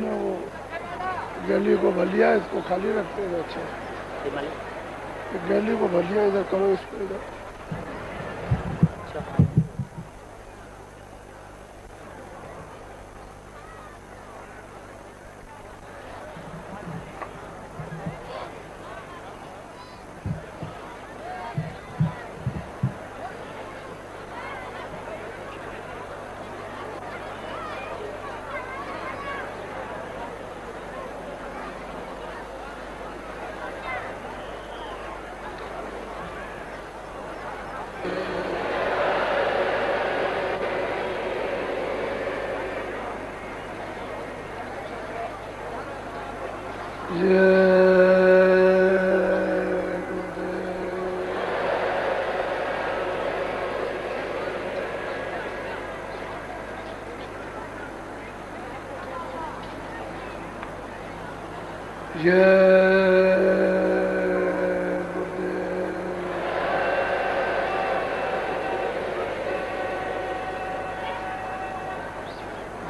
में वो गैली को भलिया इसको खाली रखते हैं। अच्छा गैली को भलिया इधर करो, इसको इधर।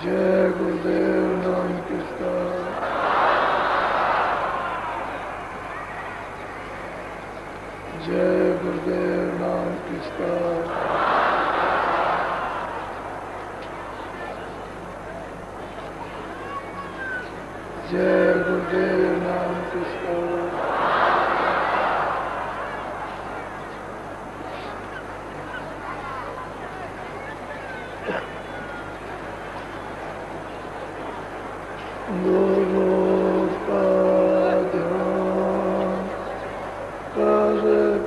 जय गुरुदेव नाम किसका। जय गुरुदेव नाम किसका। जय गुरुदेव नाम किसका। गुरु का ध्यान कर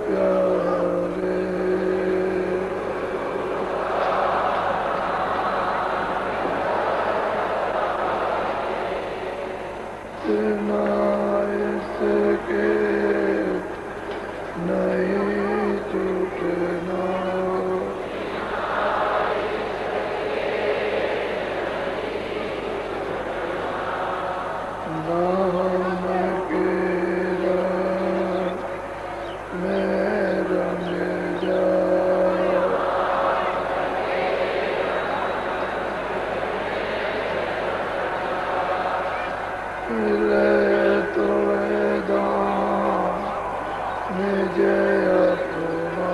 प्यारे, बिना इसके नहीं छूटना। नाम के रंग में रंग जा, मिले तो दाम मुझे अपना।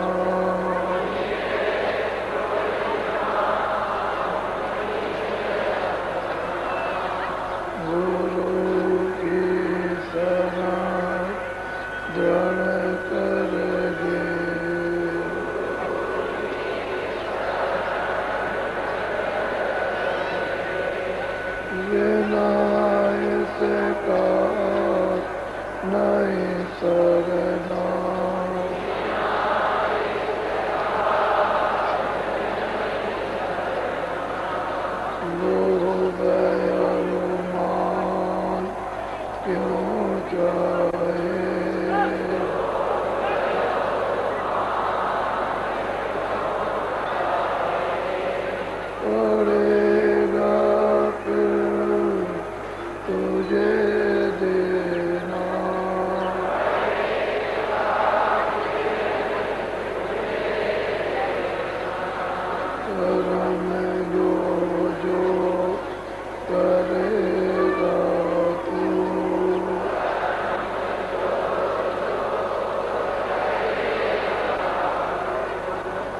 गुरु की शरण दृढ़ करगे, बिना इसका नहीं सरना। गुरु दयालुमान क्यों चाहे, पड़ेगा फिर तुझे देना। कर्म जो जो करेगा तू,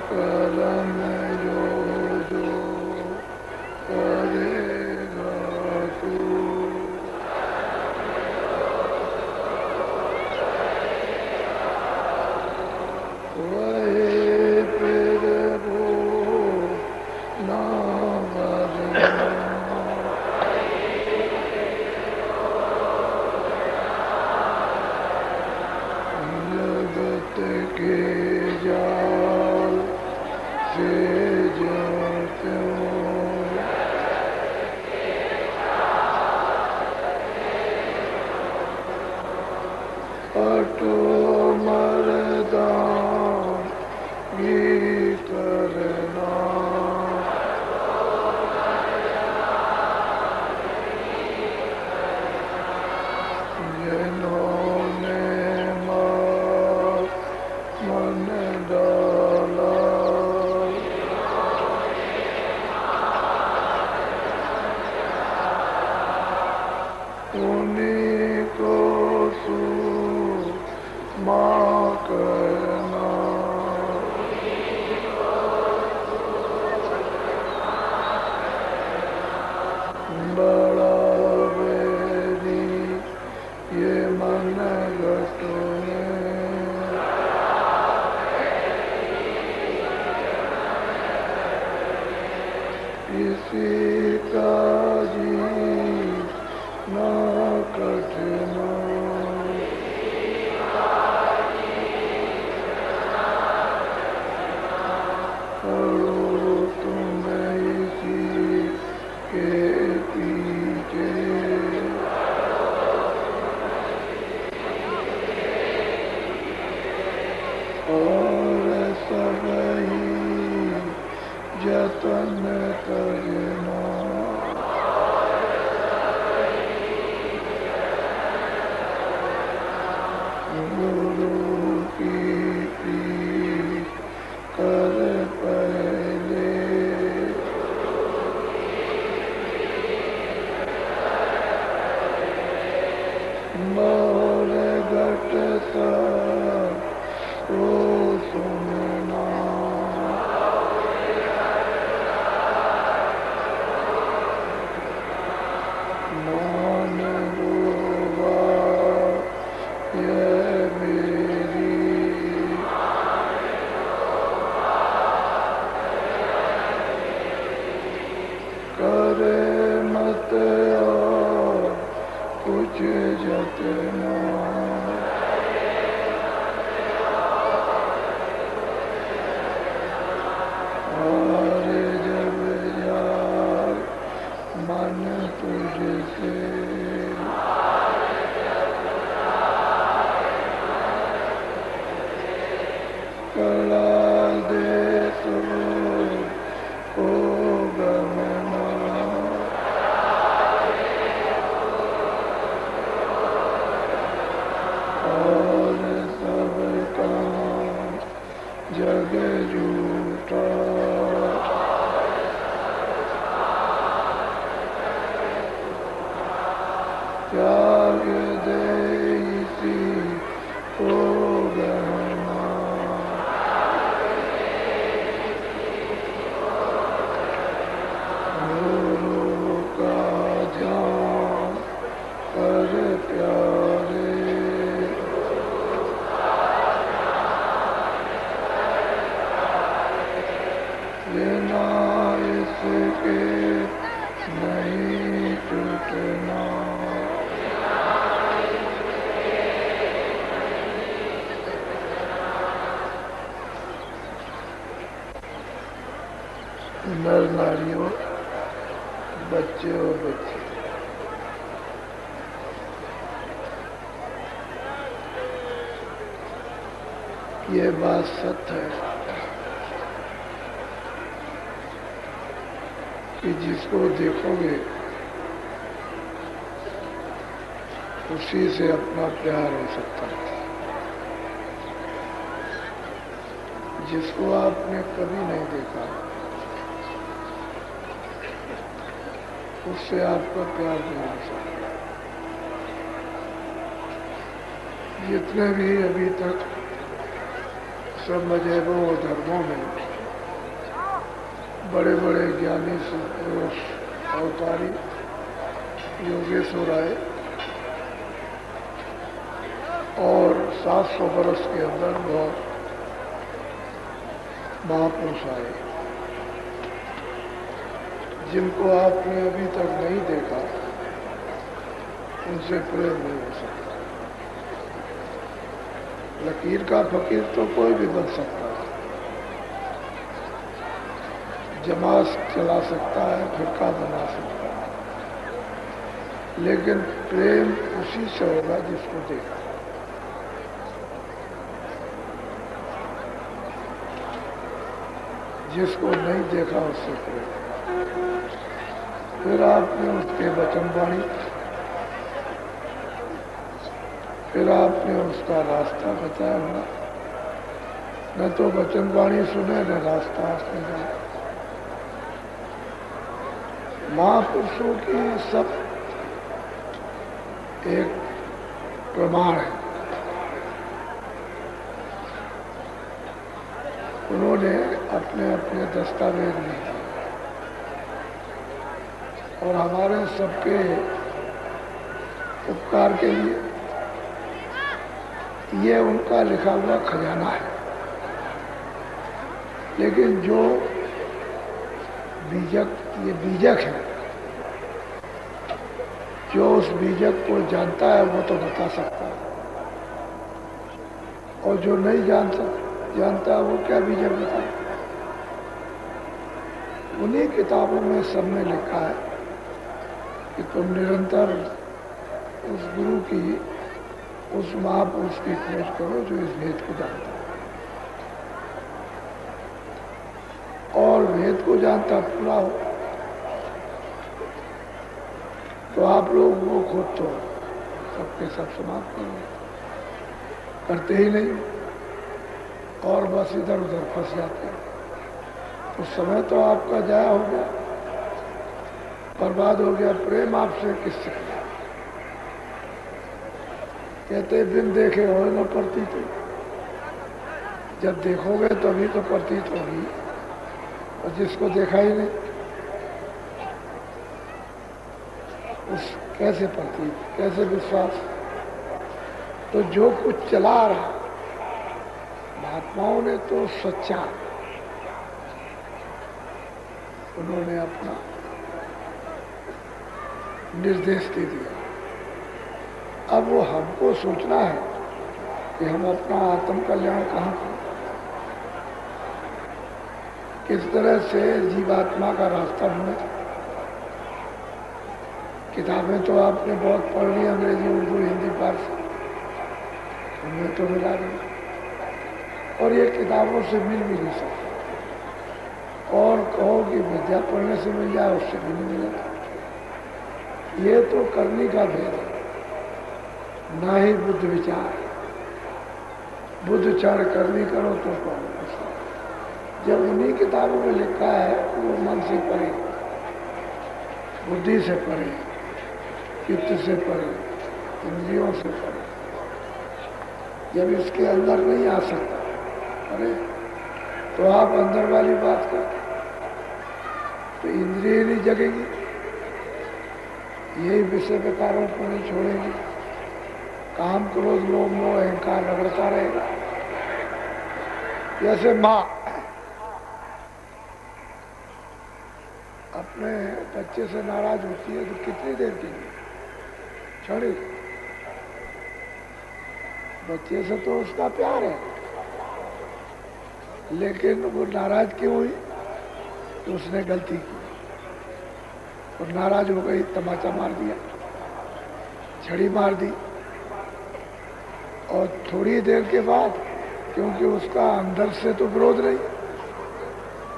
कर्म जो जो करेगा तू, वही फिर वो ना भरना। जगत के जाल से जो क्यों, अटो मरदान ही करना। जिन्होंने मन डाला, मन घट में किसी का जीना कठिन करो तुम इसी के पीछे और सब ही जतन करना गुरु की कर पहले मोर घटता ओ सुनना मान होगा ये मेरी करे मत और कुछ जतना और जब जाए मन तुझसे कड़ा दे तो ओ गमना और सब काम जग झूठा त्याग दे इसी को गहना गुरु का ध्यान कर प्यारे लेना इसके नहीं टूटना नर नारियों बच्चे और बच्चे ये बात सत्य है कि जिसको देखोगे उसी से अपना प्यार हो सकता है। जिसको आपने कभी नहीं देखा उससे आपका प्यार नहीं हो सकता। जितने भी अभी तक सब मजहबों और धर्मों में बड़े बड़े ज्ञानी पुरुष अवतारी योगेश्वर आए और 700 वर्ष के अंदर बहुत महापुरुष आए जिनको आपने अभी तक नहीं देखा उनसे प्रेम नहीं हो सकता। लकीर का फकीर तो कोई भी बन सकता है, जमात चला सकता है, फिरका बना सकता है, लेकिन प्रेम उसी से होगा जिसको देखा। जिसको नहीं देखा उससे प्रेम। फिर आपने उसके वचन वाणी, फिर आपने उसका रास्ता बताया होगा। न तो वचन वाणी सुने न रास्ता आपने जाना। महापुरुषों की सब एक प्रमाण है। उन्होंने अपने अपने दस्तावेज लिए और हमारे सबके उपकार के लिए ये उनका लिखा हुआ खजाना है। लेकिन जो बीजक, ये बीजक है, जो उस बीजक को जानता है वो तो बता सकता है, और जो नहीं जानता वो क्या बीजक बताए। उन्हीं किताबों में सब में लिखा है कि तुम निरंतर उस गुरु की, उस महापुरुष की खोज करो जो इस भेद को जानता है, और भेद को जानता पूरा हो। तो आप लोग वो खोज तो सबके सब समाप्त करते ही नहीं, और बस इधर उधर फंस जाते हैं। तो समय तो आपका जाया हो गया, बर्बाद हो गया। प्रेम आपसे किससे किया? कहते बिन देखे हो न प्रतीत हो। जब देखोगे तभी तो प्रतीत होगी, और जिसको देखा ही नहीं उस कैसे प्रतीत, कैसे विश्वास? तो जो कुछ चला रहा महात्माओं ने तो सच्चा उन्होंने अपना निर्देश दे दिया। अब वो हमको सोचना है कि हम अपना आत्म कल्याण कहाँ करें, किस तरह से जीवात्मा का रास्ता ढूंढे। किताबें तो आपने बहुत पढ़ ली, अंग्रेजी, उर्दू, हिंदी, फारसी, उनमें तो मिला नहीं, और ये किताबों से मिल भी नहीं सकता। और कहो कि विद्या पढ़ने से मिल जाए, उससे भी नहीं मिलेगा। ये तो करनी का भेद है, ना ही बुद्ध विचार। बुद्ध चार करनी करो तो कहो। जब उन्हीं किताबों में लिखा है वो मन से पढ़े, बुद्धि से पढ़े, चित्त से पढ़े, इंद्रियों से पढ़े। जब इसके अंदर नहीं आ सकता अरे तो आप अंदर वाली बात कर, तो इंद्रिय नहीं जगेगी, यही विषय विकारों को नहीं छोड़ेगी, काम क्रोध लोभ मोह अहंकार रगड़ता रहेगा। जैसे माँ अपने बच्चे से नाराज होती है तो कितनी देर के लिए? क्षणिक। बच्चे से तो उसका प्यार है, लेकिन वो नाराज क्यों हुई? तो उसने गलती की और नाराज हो गई, तमाचा मार दिया, छड़ी मार दी। और थोड़ी देर के बाद, क्योंकि उसका अंदर से तो विरोध नहीं,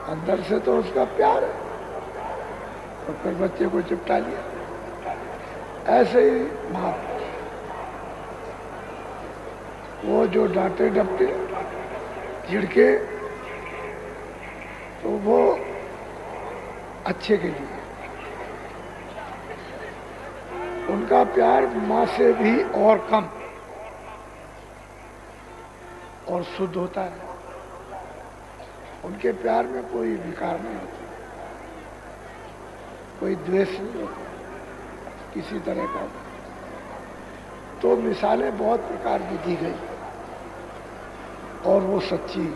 अंदर से तो उसका प्यार है, और फिर बच्चे को चिपटा लिया। ऐसे ही महात्मा, वो जो डांटे डपटे झिड़के तो वो अच्छे के लिए, उनका प्यार माँ से भी और कम और शुद्ध होता है। उनके प्यार में कोई विकार नहीं होता, कोई द्वेष नहीं होता किसी तरह का। तो मिसालें बहुत प्रकार की दी गई और वो सच्ची,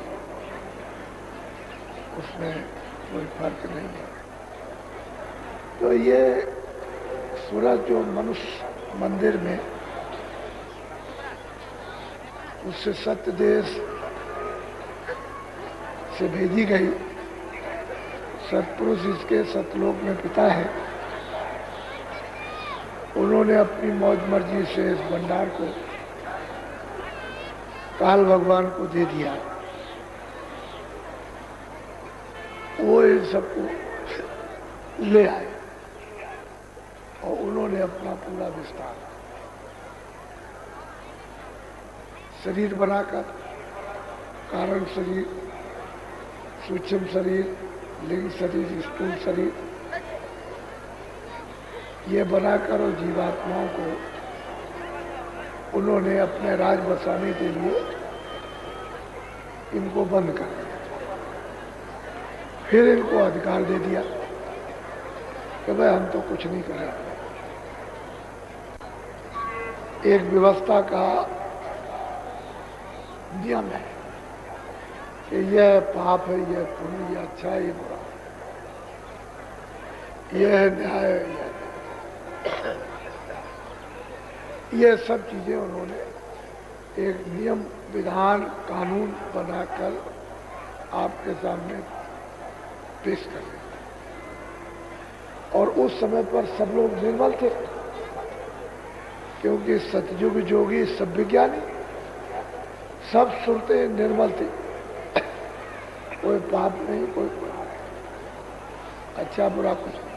उसमें कोई फर्क नहीं है। तो ये सूरज जो मनुष्य मंदिर में उससे सत्य देश से भेजी गई, सत्पुरुष इसके सतलोक में पिता है, उन्होंने अपनी मौज मर्जी से इस भंडार को काल भगवान को दे दिया। वो इन सबको ले आए और उन्होंने अपना पूरा विस्तार शरीर बनाकर, कारण शरीर, सूक्ष्म शरीर, लिंग शरीर, स्थूल शरीर, ये बनाकर और जीवात्माओं को उन्होंने अपने राज बसाने के लिए इनको बंद कर दिया। फिर इनको अधिकार दे दिया कि भाई हम तो कुछ नहीं करेंगे। एक व्यवस्था का नियम है कि यह पाप है, यह पुण्य, यह अच्छा है, ये बुरा, यह है न्याय, यह सब चीजें उन्होंने एक नियम, विधान, कानून बनाकर आपके सामने पेश कर दिया। और उस समय पर सब लोग निर्मल थे, क्योंकि सतयुग जोगी सब विज्ञानी, सब सुरते निर्मल थी, कोई पाप नहीं, कोई अच्छा बुरा कुछ नहीं।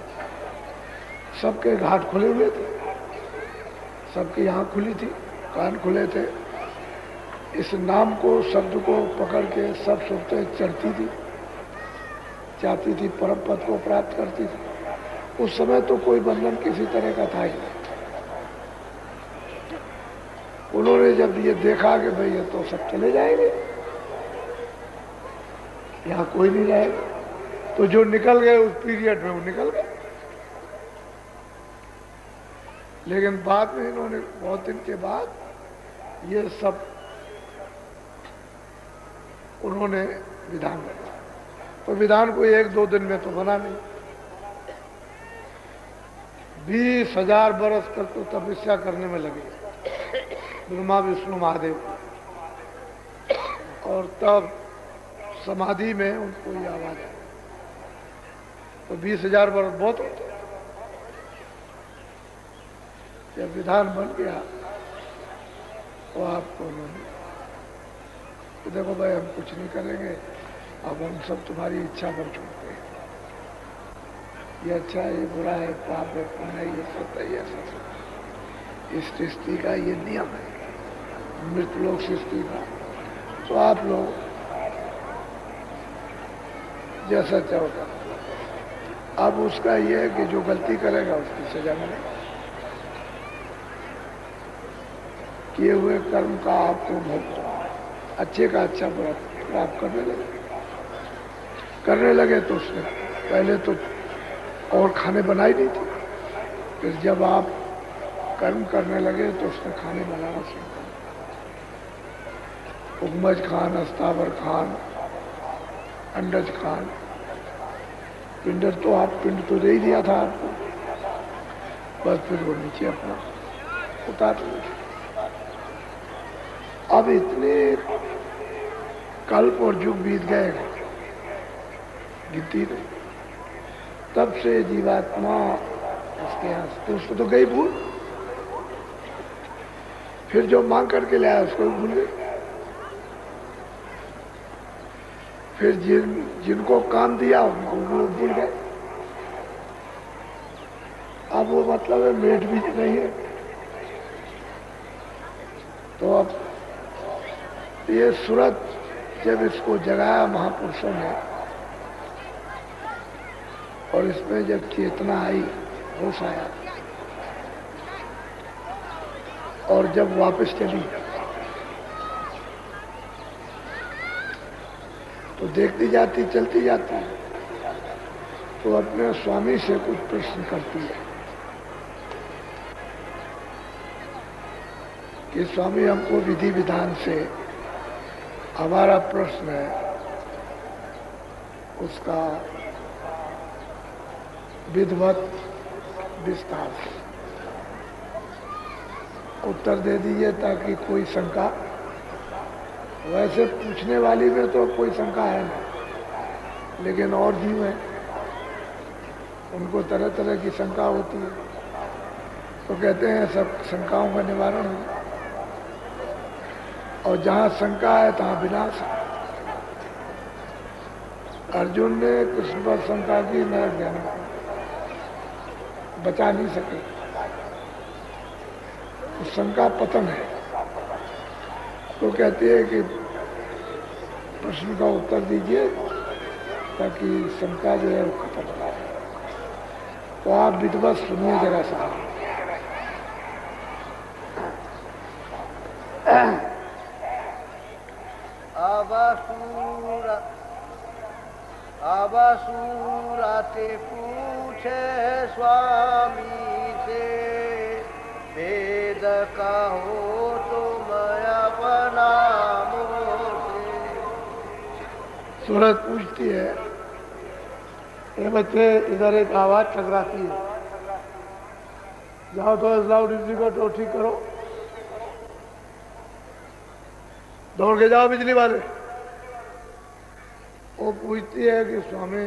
सबके घाट खुले हुए थे, सबकी आंख खुली थी, कान खुले थे। इस नाम को, शब्द को पकड़ के सब सुरते चढ़ती थी, चाहती थी, परम पद को प्राप्त करती थी। उस समय तो कोई बंधन किसी तरह का था ही नहीं। उन्होंने जब ये देखा कि भाई ये तो सब चले जाएंगे, यहां कोई नहीं रहेगा, तो जो निकल गए उस पीरियड में वो निकल गए। लेकिन बाद में इन्होंने बहुत दिन के बाद ये सब उन्होंने विधान बनाया। तो विधान को 1-2 दिन में तो बना नहीं, 20,000 बरस तक तो तपस्या करने में लगे ब्रह्मा विष्णु महादेव, और तब समाधि में उनको ये आवाज आई। तो 20,000 बरस बहुत होते। जब विधान बन गया तो आपको उन्होंने, तो देखो भाई हम कुछ नहीं करेंगे, अब हम सब तुम्हारी इच्छा पर छोड़ते हैं। ये अच्छा है, ये बुरा है, पाप है, पुण्य है, ये सत्य है, ये असत्य। इस सृष्टि का ये नियम है, मृत लोक सृष्टि का। तो आप लोग जैसा चाहो करो। अब उसका ये है कि जो गलती करेगा उसकी सजा मिलेगी। किए हुए कर्म का आपको भोग, अच्छे का अच्छा प्राप्त करने लगे तो उसने पहले तो और खाने बनाई नहीं थी, फिर जब आप कर्म करने लगे तो उसने खाने बनाना शुरू कर। उगमज खान, अस्तावर खान, अंडज खान, पिंडर तो आप पिंड तो दे ही दिया था आपको, बस फिर वो नीचे अपना उतार लिया। अब इतने कल्प और युग बीत गए, गिनती नहीं। तब से जीवात्मा उसके यहाँ तो उसको तो गई भूल, फिर जो मांग करके लाया उसको भी भूल गई। फिर जिनको काम दिया उनको लोग भूल गए। अब वो मतलब है मेट भी नहीं है। तो अब ये सूरत जब इसको जगाया महापुरुषों ने, और इसमें जब चेतना आई, होश आया, और जब वापस चली तो देखती जाती, चलती जाती, तो अपने स्वामी से कुछ प्रश्न करती है कि स्वामी हमको विधि विधान से हमारा प्रश्न है उसका विधिवत विस्तार से उत्तर दे दीजिए ताकि कोई शंका, वैसे पूछने वाली में तो कोई शंका है नहीं, लेकिन और जीव है उनको तरह तरह की शंका होती है। तो कहते हैं सब शंकाओं का निवारण हो, और जहाँ शंका है तहाँ विनाश है। अर्जुन ने कृष्ण पर शंका की, न ज्ञान बचा नहीं सके, तो शंका पतन है। तो कहती है कि प्रश्न का उत्तर दीजिए ताकि शंका जो है वो खत्म हो जाए। तो आप विधिवत सुनिए जरा सा। अबसूरते पूछे स्वामी से, वेद कहो तुम अपना मोह सूरज पूछती है, ये बच्चे इधर एक आवाज टकराती है, जाओ तो इस लाउड स्पीकर को ठीक करो, दौड़ के जाओ बिजली वाले। वो पूछती है कि स्वामी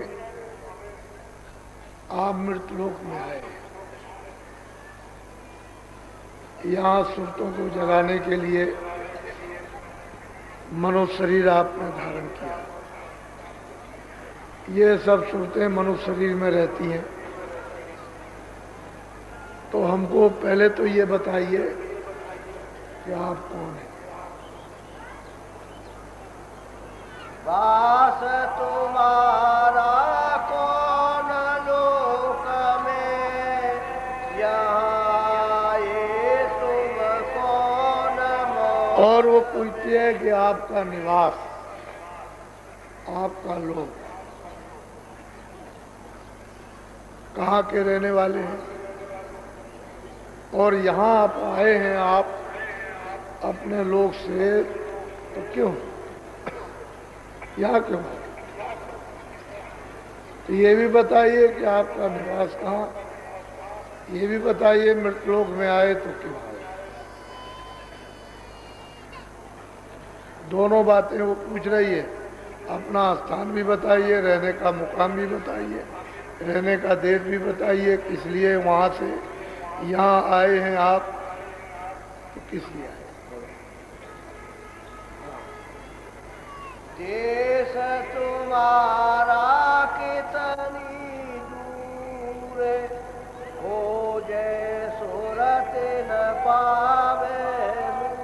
आप मृतलोक में आए, यहाँ सुरतों को जगाने के लिए मनुष्य शरीर आपने धारण किया। ये सब सुरतें मनुष्य शरीर में रहती हैं, तो हमको पहले तो ये बताइए कि आप कौन हैं। वास तुम्हारा कौन लोक में, यहाँ ये तुम कौन मोह। और वो पूछती है कि आपका निवास, आपका लोक, कहाँ के रहने वाले हैं, और यहाँ आप आए हैं आप अपने लोक से, तो क्यों यहाँ क्यों? तो ये भी बताइए कि आपका निवास कहाँ, ये भी बताइए मृतलोक में आए तो क्यों आए। दोनों बातें वो पूछ रही है, अपना स्थान भी बताइए, रहने का मुकाम भी बताइए, रहने का देश भी बताइए, किस लिए वहाँ से यहाँ आए हैं आप, तो किस लिए आए। देश तुम्हारा कितनी दूर, हो जय सूरत न पावे।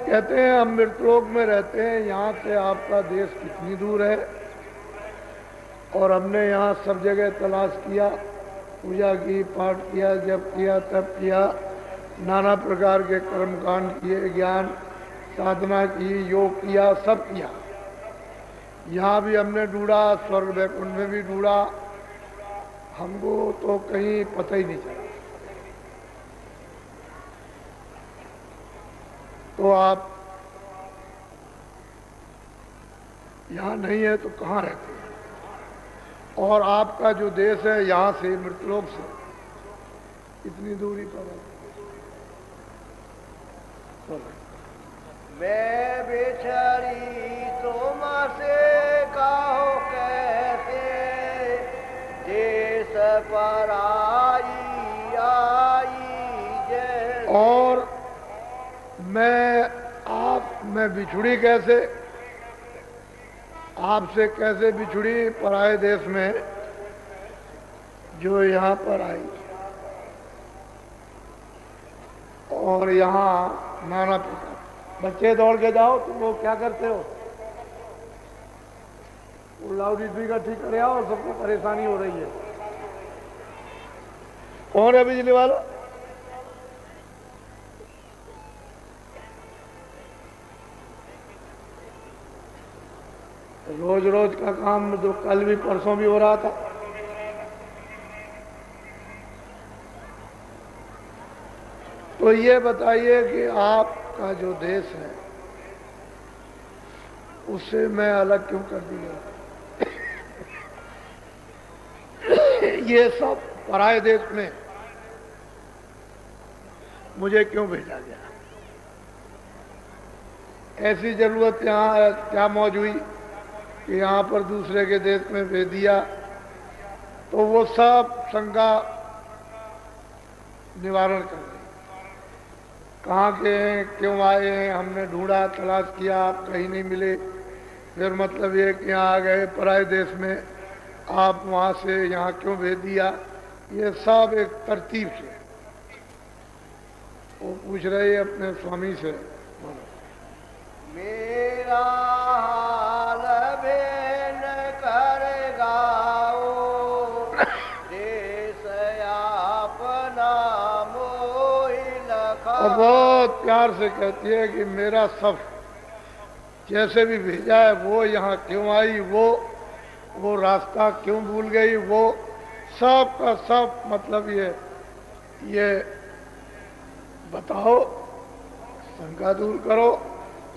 कहते हैं हम मृतलोक में रहते हैं, यहाँ से आपका देश कितनी दूर है, और हमने यहाँ सब जगह तलाश किया, पूजा की, पाठ किया, जप किया, तप किया, नाना प्रकार के कर्मकांड किए, ज्ञान साधना की, योग किया, सब किया। यहाँ भी हमने ढूंढा, स्वर्ग वैकुंठ में भी ढूंढा, हमको तो कहीं पता ही नहीं चला। तो आप यहाँ नहीं है तो कहाँ रहते हैं, और आपका जो देश है यहाँ से मृतलोक से इतनी दूरी पर है। मैं बिछड़ी तुमसे कहो कैसे, देश पर आई जैसे। और मैं बिछुड़ी कैसे, आपसे कैसे बिछुड़ी पराए देश में जो यहाँ पर आई, और यहाँ नाना प्रकार। बच्चे दौड़ के जाओ, तुम लोग क्या करते हो, वो लाउड स्पीकर ठीक करे आओ, सबको परेशानी हो रही है। कौन है बिजली वाला? रोज रोज का काम जो कल भी परसों भी हो रहा था। तो ये बताइए कि आपका जो देश है उससे मैं अलग क्यों कर दिया? ये सब पराये देश में मुझे क्यों भेजा गया? ऐसी जरूरत यहाँ क्या मौज हुई कि यहाँ पर दूसरे के देश में भेज दिया? तो वो सब शंका निवारण कर रहे, कहाँ के हैं, क्यों आए हैं, हमने ढूंढा, तलाश किया, आप कहीं नहीं मिले, फिर मतलब ये कि यहाँ आ गए पराये देश में, आप वहाँ से यहाँ क्यों भेज दिया? ये सब एक तरतीब से वो पूछ रहे अपने स्वामी से। मेरा हाल बेन कर गाओ, देश अपना मोहि लखा। और बहुत प्यार से कहती है कि मेरा सब जैसे भी भेजा है वो यहाँ क्यों आई, वो रास्ता क्यों भूल गई, वो सब का सब मतलब ये बताओ, शंका दूर करो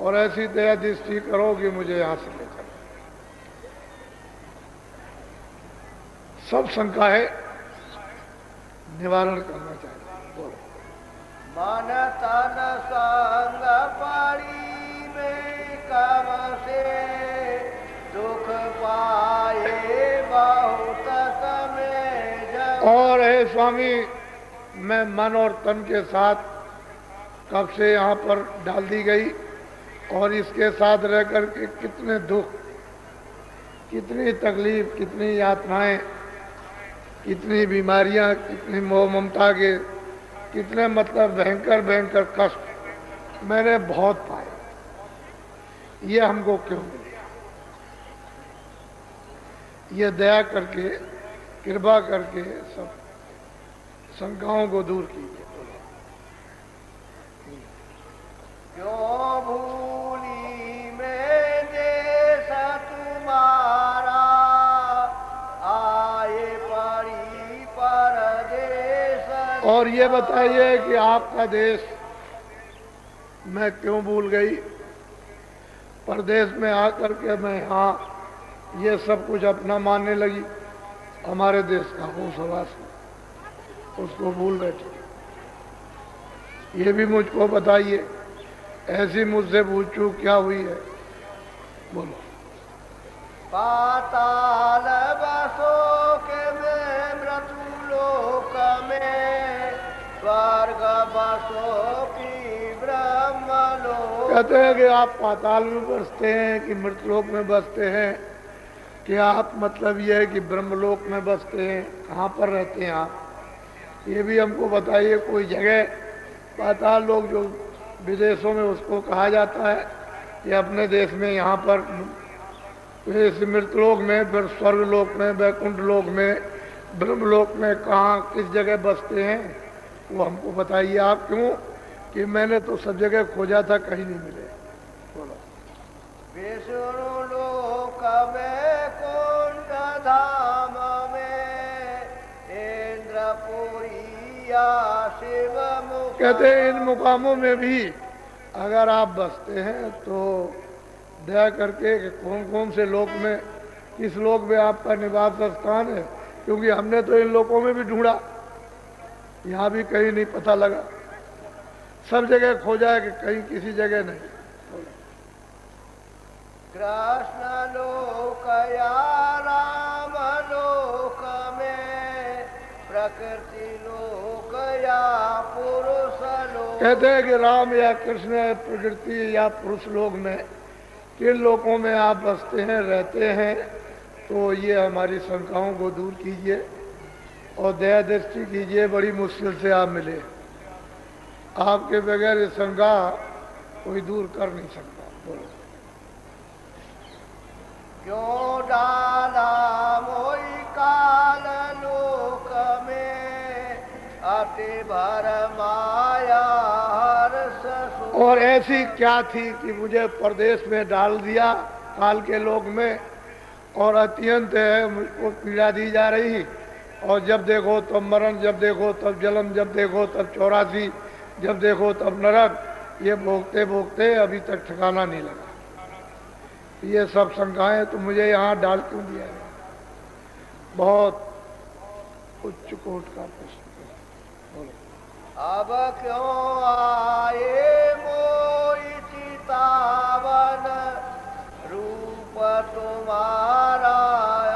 और ऐसी दया दृष्टि करो कि मुझे यहाँ से ले चलो। सब शंकाएं निवारण करना चाहिए। बोलो। मन तन संग पड़ी में कम से दुख पाए बहुत समय जग। और हे स्वामी, मैं मन और तन के साथ कब से यहाँ पर डाल दी गई, और इसके साथ रह कर के कितने दुख, कितनी तकलीफ, कितनी यातनाएं, कितनी बीमारियां, कितनी मोह ममता के कितने मतलब भयंकर भयंकर कष्ट मैंने बहुत पाए। ये हमको क्यों मिले? ये दया करके, कृपा करके सब शंकाओं को दूर कीजिए। क्यों भूली में देश तुम्हारा आए पड़ी परदेश। और ये बताइए कि आपका देश मैं क्यों भूल गई? परदेश में आकर के मैं यहाँ ये सब कुछ अपना मानने लगी। हमारे देश का होश हवास उसको भूल बैठी। ये भी मुझको बताइए, ऐसी मुझसे भूल चूक क्या हुई है? बोलो। पाताल बसो के में मृत्युलोक में स्वर्ग बसो की ब्रह्मलोक। कहते हैं कि आप पाताल में बसते हैं कि मृतलोक में बसते हैं, कि आप मतलब ये है कि ब्रह्मलोक में बसते हैं, कहाँ पर रहते हैं आप? ये भी हमको बताइए। कोई जगह पाताल लोग जो विदेशों में उसको कहा जाता है, कि अपने देश में यहाँ पर इस मृतलोक में, फिर स्वर्गलोक में, वैकुंठ लोक में, ब्रह्मलोक में कहाँ किस जगह बसते हैं, वो हमको बताइए आप। क्यों कि मैंने तो सब जगह खोजा था, कहीं नहीं मिले। बोलो। विष्णु लोक में कुंड धाम में इंद्रपुरी या शिव मुख। कहते हैं इन मुकामों में भी अगर आप बसते हैं तो दया करके कि कौन कौन से लोक में, किस लोक में आपका निवास स्थान है, क्योंकि हमने तो इन लोकों में भी ढूंढा, यहाँ भी कहीं नहीं पता लगा। सब जगह खोजा है कि कहीं किसी जगह नहीं। कृष्ण लोक या राम लोक में प्रकृति लोक या पुरुष लोक। कहते हैं कि राम या कृष्ण या प्रकृति या पुरुष लोक में किन लोकों में आप बसते हैं, रहते हैं, तो ये हमारी शंकाओं को दूर कीजिए और दया दृष्टि कीजिए। बड़ी मुश्किल से आप मिले, आपके बगैर ये शंका कोई दूर कर नहीं सकता। बोलो। क्यों डाला मोई काल लोक में अति भर माया हर्ष सुख। और ऐसी क्या थी कि मुझे परदेश में डाल दिया काल के लोक में, और अत्यंत है मुझको पीड़ा दी जा रही, और जब देखो तब मरण, जब देखो तब जन्म, जब देखो तब 84, जब देखो तब नरक। ये भोगते भोगते अभी तक ठिकाना नहीं लगा। ये सब शंकाएं तो मुझे यहाँ डाल क्यों दिया है? बहुत उच्च कोट का प्रश्न। बोलो। अब क्यों आए मोई चितावन रूप तुम्हारा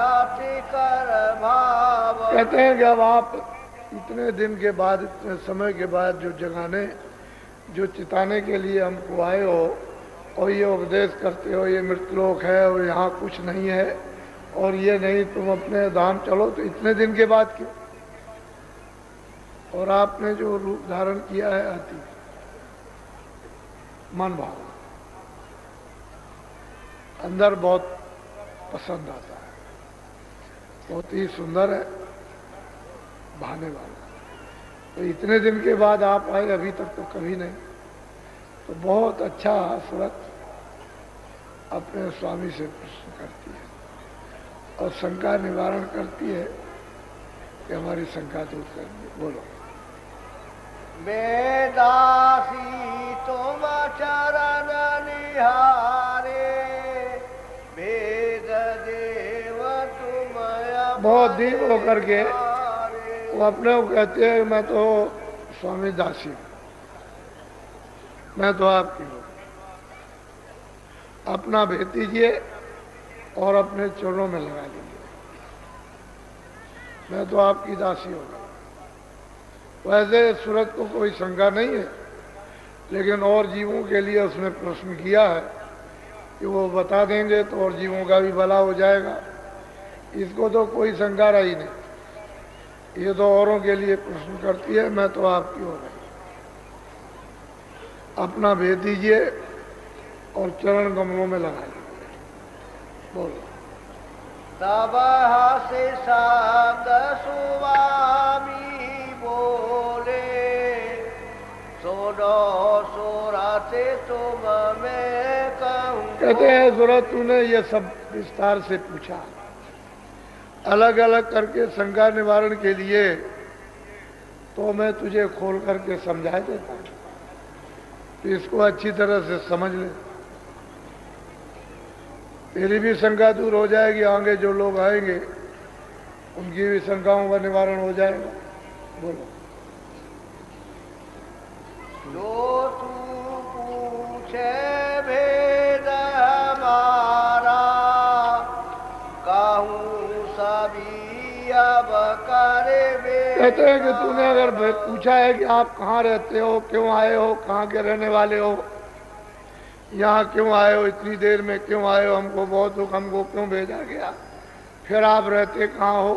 अति कर भाव। कहते हैं कि अब आप इतने दिन के बाद, इतने समय के बाद जो जगाने, जो चिताने के लिए हमको आए हो और ये उपदेश करते हो ये मृतलोक है और यहाँ कुछ नहीं है और ये नहीं, तुम अपने धाम चलो, तो इतने दिन के बाद क्यों? और आपने जो रूप धारण किया है अति मन भाव, अंदर बहुत पसंद आता है, बहुत ही सुंदर है, भाने वाला। तो इतने दिन के बाद आप आए, अभी तक तो कभी नहीं, तो बहुत अच्छा सूरत अपने स्वामी से प्रश्न करती है और शंका निवारण करती है कि हमारी शंका दूर करिए। बोलो। वेदासी तुम चरण निहारे, वेद देव तुम बहुत दीन होकर के वो अपने को कहते हैं मैं तो स्वामी दासी हूं, मैं तो आपकी हूं। अपना भेज दीजिए और अपने चरणों में लगा दीजिए, मैं तो आपकी दासी हूं। वैसे सूरत को कोई शंका नहीं है, लेकिन और जीवों के लिए उसने प्रश्न किया है कि वो बता देंगे तो और जीवों का भी भला हो जाएगा। इसको तो कोई शंका रही नहीं, ये तो औरों के लिए प्रश्न करती है, मैं तो आपकी हो गई। अपना भेज दीजिए और चरण कमलों में लगा दीजिए। बोलो। तब हसे शब्द स्वामी बोले, सुनो सूरत तुम मैं कहूँ। कहते हैं सूरत तूने ये सब विस्तार से पूछा, अलग अलग करके शंका निवारण के लिए, तो मैं तुझे खोल करके समझा देता हूं, तो इसको अच्छी तरह से समझ ले, तेरी भी शंका दूर हो जाएगी, आगे जो लोग आएंगे उनकी भी शंकाओं का निवारण हो जाएगा। बोलो। जो तू पूछे भेद हमारा, कहूँ सभी अब करे। कहते हैं कि तूने अगर पूछा है कि आप कहाँ रहते हो, क्यों आए हो, कहाँ के रहने वाले हो, यहाँ क्यों आए हो, इतनी देर में क्यों आए हो, हमको बहुत दुख, हमको क्यों भेजा गया, फिर आप रहते कहाँ हो,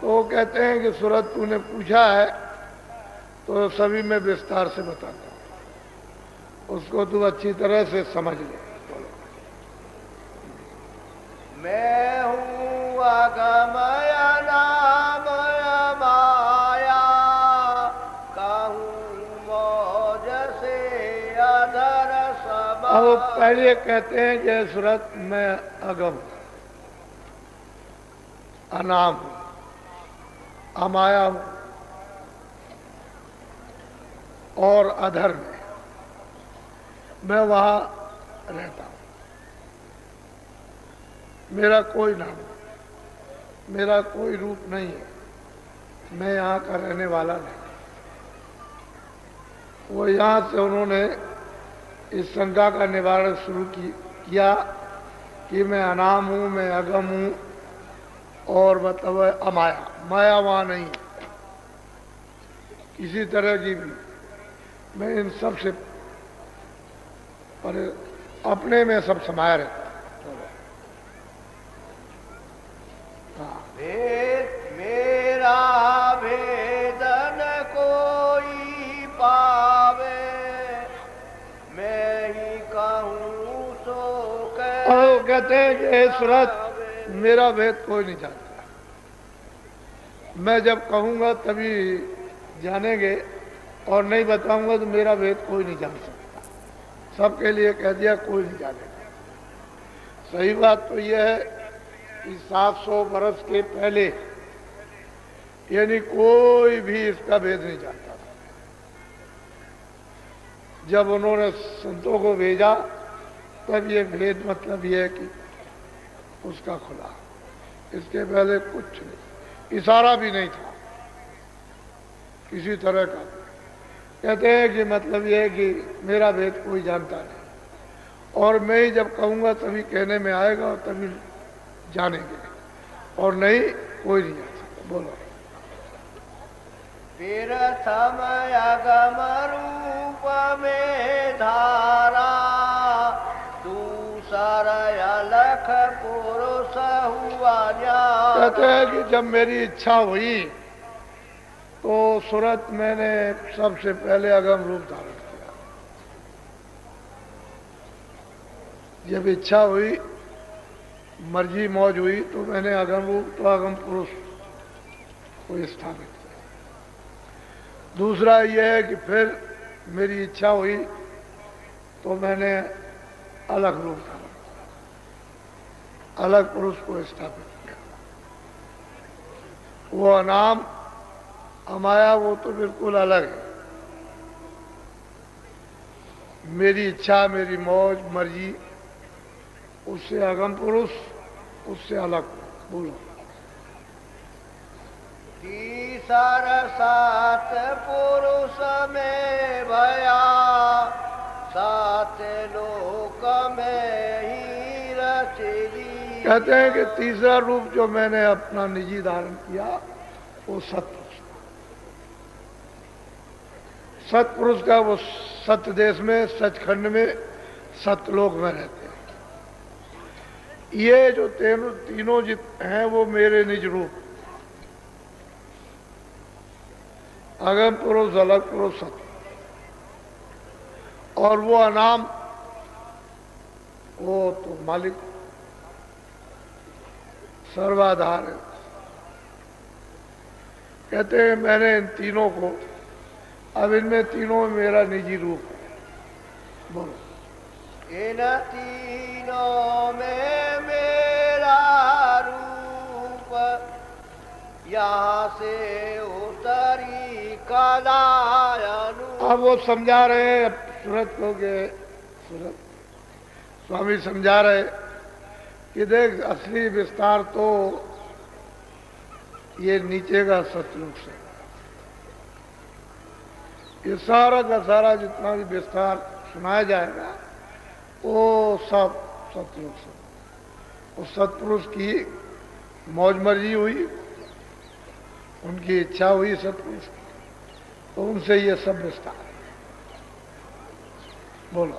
तो वो कहते हैं कि सूरत तूने पूछा है तो सभी मैं विस्तार से बताता हूँ, उसको तू अच्छी तरह से समझ ले। मैं हूँ अगमय नामय माया, कहूँ मौज से अधर सब। अब पहले कहते हैं कि सूरत मैं अगम अनाम हूं, अमाया हूं और अधर में मैं वहां रहता हूं। मेरा कोई नाम, मेरा कोई रूप नहीं है, मैं यहाँ का रहने वाला नहीं। वो यहाँ से उन्होंने इस शंका का निवारण शुरू किया कि मैं अनाम हूँ, मैं अगम हूँ और मतलब अमाया, माया वहाँ नहीं है किसी तरह की भी, मैं इन सब से पर अपने में सब समाया रहता। मेरा भेदन कोई पावे, मैं ही कहूँ सो कहते हैं कि सूरत मेरा भेद कोई नहीं जानता, मैं जब कहूँगा तभी जानेंगे और नहीं बताऊंगा तो मेरा भेद कोई नहीं जान सकता। सबके लिए कह दिया कोई नहीं जानेगा। सही बात तो यह है कि 700 बरस के पहले यानी कोई भी इसका भेद नहीं जानता था। जब उन्होंने संतों को भेजा तब ये भेद मतलब ये है कि उसका खुला, इसके पहले कुछ नहीं, इशारा भी नहीं था किसी तरह का। कहते हैं कि मतलब ये है कि मेरा भेद कोई जानता नहीं और मैं ही जब कहूँगा तभी कहने में आएगा और तभी जानेंगे और नहीं कोई नहीं जा सकता। बोलो। प्रथम अगम रूप में धारा, दूसरा अलख पुरुष हुआ ज्ञान। कहते हैं कि जब मेरी इच्छा हुई तो सूरत मैंने सबसे पहले अगम रूप धारण किया। जब इच्छा हुई, मर्जी मौज हुई तो मैंने अगम रूप तो अगम पुरुष को स्थापित किया। दूसरा यह है कि फिर मेरी इच्छा हुई तो मैंने अलग रूप धारण किया, अलग पुरुष को स्थापित किया। वो अनाम अमाया वो तो बिल्कुल अलग है। मेरी इच्छा, मेरी मौज मर्जी, उससे अगम पुरुष, उससे अलग। बोलो। तीसर सात पुरुष में भया, सात लोक में ही रचली। कहते हैं कि तीसरा रूप जो मैंने अपना निजी धारण किया वो सत्पुरुष। सत्पुरुष का वो सत्य देश में, सचखंड में, सतलोक में रहते हैं। ये जो तीनों हैं वो मेरे निज रूप, अगम पुरुष, अलग पुरुष, सत्य। और वो अनाम, वो तो मालिक सर्वाधार है। कहते हैं मैंने इन तीनों को, अब इनमें तीनों में मेरा निजी रूप है। बोलो। इन तीनों में मेरा रूप, यहाँ से उतरी कलायनु। अब वो समझा रहे हैं, अब सूरत को के सूरत स्वामी समझा रहे कि देख असली विस्तार तो ये नीचे का सतलोक से, ये सारा का सारा जितना भी विस्तार सुनाया जाएगा वो सब सतलोक से। उस सत्पुरुष की मौज मर्जी हुई, उनकी इच्छा हुई सत्पुरुष की, तो उनसे ये सब विस्तार। बोलो।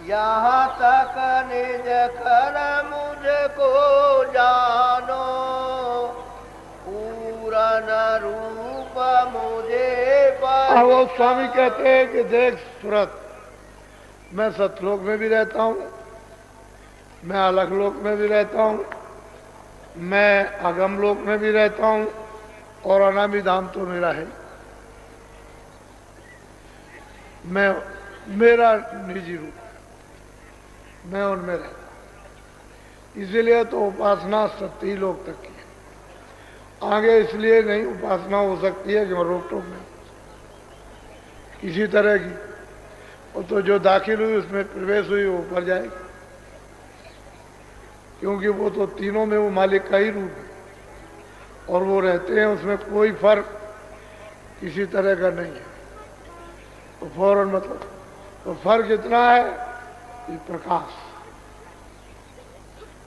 यहाँ तक निज कर मुझको जानो, पूरन रूप मुझे पर। अब वो स्वामी कहते हैं कि देख सूरत, मैं सतलोक में भी रहता हूँ, मैं अलग लोक में भी रहता हूँ, मैं अगम लोक में भी रहता हूँ, और अनामी धाम तो मेरा है। मैं, मेरा निजी रूप, मैं उनमें रहता हूँ। इसीलिए तो उपासना सत्य लोक तक की है, आगे इसलिए नहीं उपासना हो सकती है कि मैं रोक टोक नहीं किसी तरह की। वो तो जो दाखिल हुई उसमें प्रवेश हुई वो ऊपर जाएगी, क्योंकि वो तो तीनों में वो मालिक का ही रूप है और वो रहते हैं, उसमें कोई फर्क किसी तरह का नहीं है। तो फौरन मतलब तो फर्क इतना है कि प्रकाश,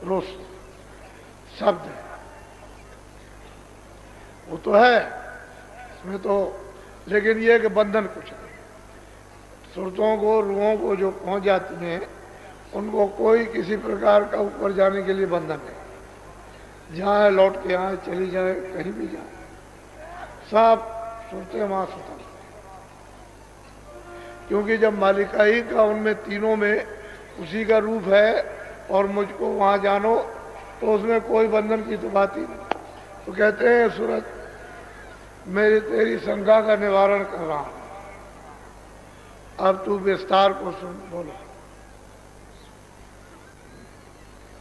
रोशनी, शब्द है, वो तो है इसमें तो, लेकिन ये कि बंधन कुछ नहीं। सुरतों को, रूहों को जो पहुंच जाती हैं उनको कोई किसी प्रकार का ऊपर जाने के लिए बंधन नहीं। जहाँ लौट के आए, चली जाए, कहीं भी जाए, सब सुरते वहां स्वतंत्र। क्योंकि जब मालिकाई का उनमें तीनों में उसी का रूप है और मुझको वहां जानो, तो उसमें कोई बंधन की तो बात ही नहीं। तो कहते हैं सूरत, मेरी तेरी शंका का निवारण कर रहा हूं, अब तू विस्तार को सुन। बोलो।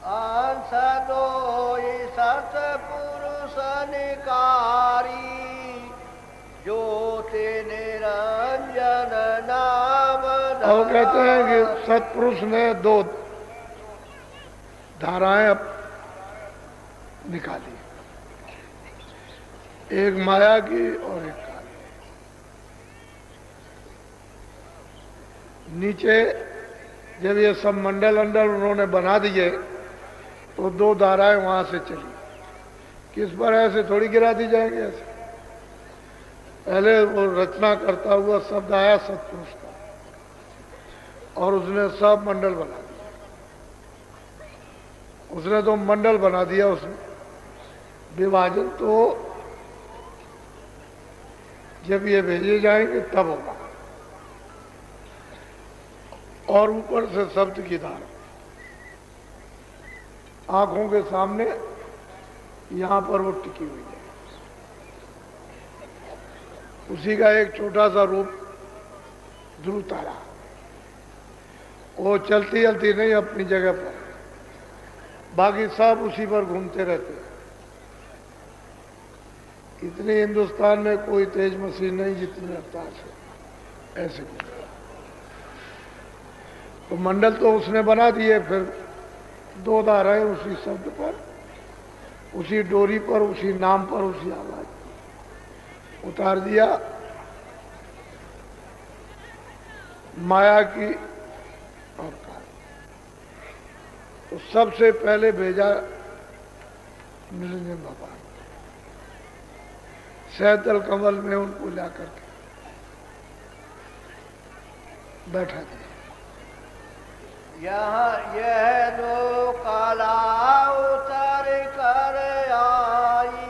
अंश दोई सतपुरुष निकारी, ज्योति निरंजन नाम। अब कहते हैं कि सतपुरुष ने दो धाराएं अब निकाली, एक माया की और एक काली। नीचे जब ये सब मंडल अंडल उन्होंने बना दिए तो दो धाराएं वहां से चली। किस पर ऐसे थोड़ी गिरा दी जाएंगे ऐसे। पहले वो रचना करता हुआ शब्द आया सतपुरुष का, और उसने सब मंडल बना दिया। उसने तो मंडल बना दिया, उसने विभाजन तो जब ये भेजे जाएंगे तब होगा। और ऊपर से शब्द की धारा आंखों के सामने यहां पर वो टिकी हुई है। उसी का एक छोटा सा रूप ध्रुव तारा, वो चलती चलती नहीं अपनी जगह पर, बाकी सब उसी पर घूमते रहते हैं। इतनी हिंदुस्तान में कोई तेज मशीन नहीं जितनी रफ्तार से ऐसे घूमते। तो मंडल तो उसने बना दिए, फिर दो धाराएं उसी शब्द पर, उसी डोरी पर, उसी नाम पर, उसी आवाज पर। उतार दिया, माया की अवतार। तो सबसे पहले भेजा निरंजन भगवान, सैतल कमल में उनको लाकर के बैठा दिया। यह दो काला उतर कर आई,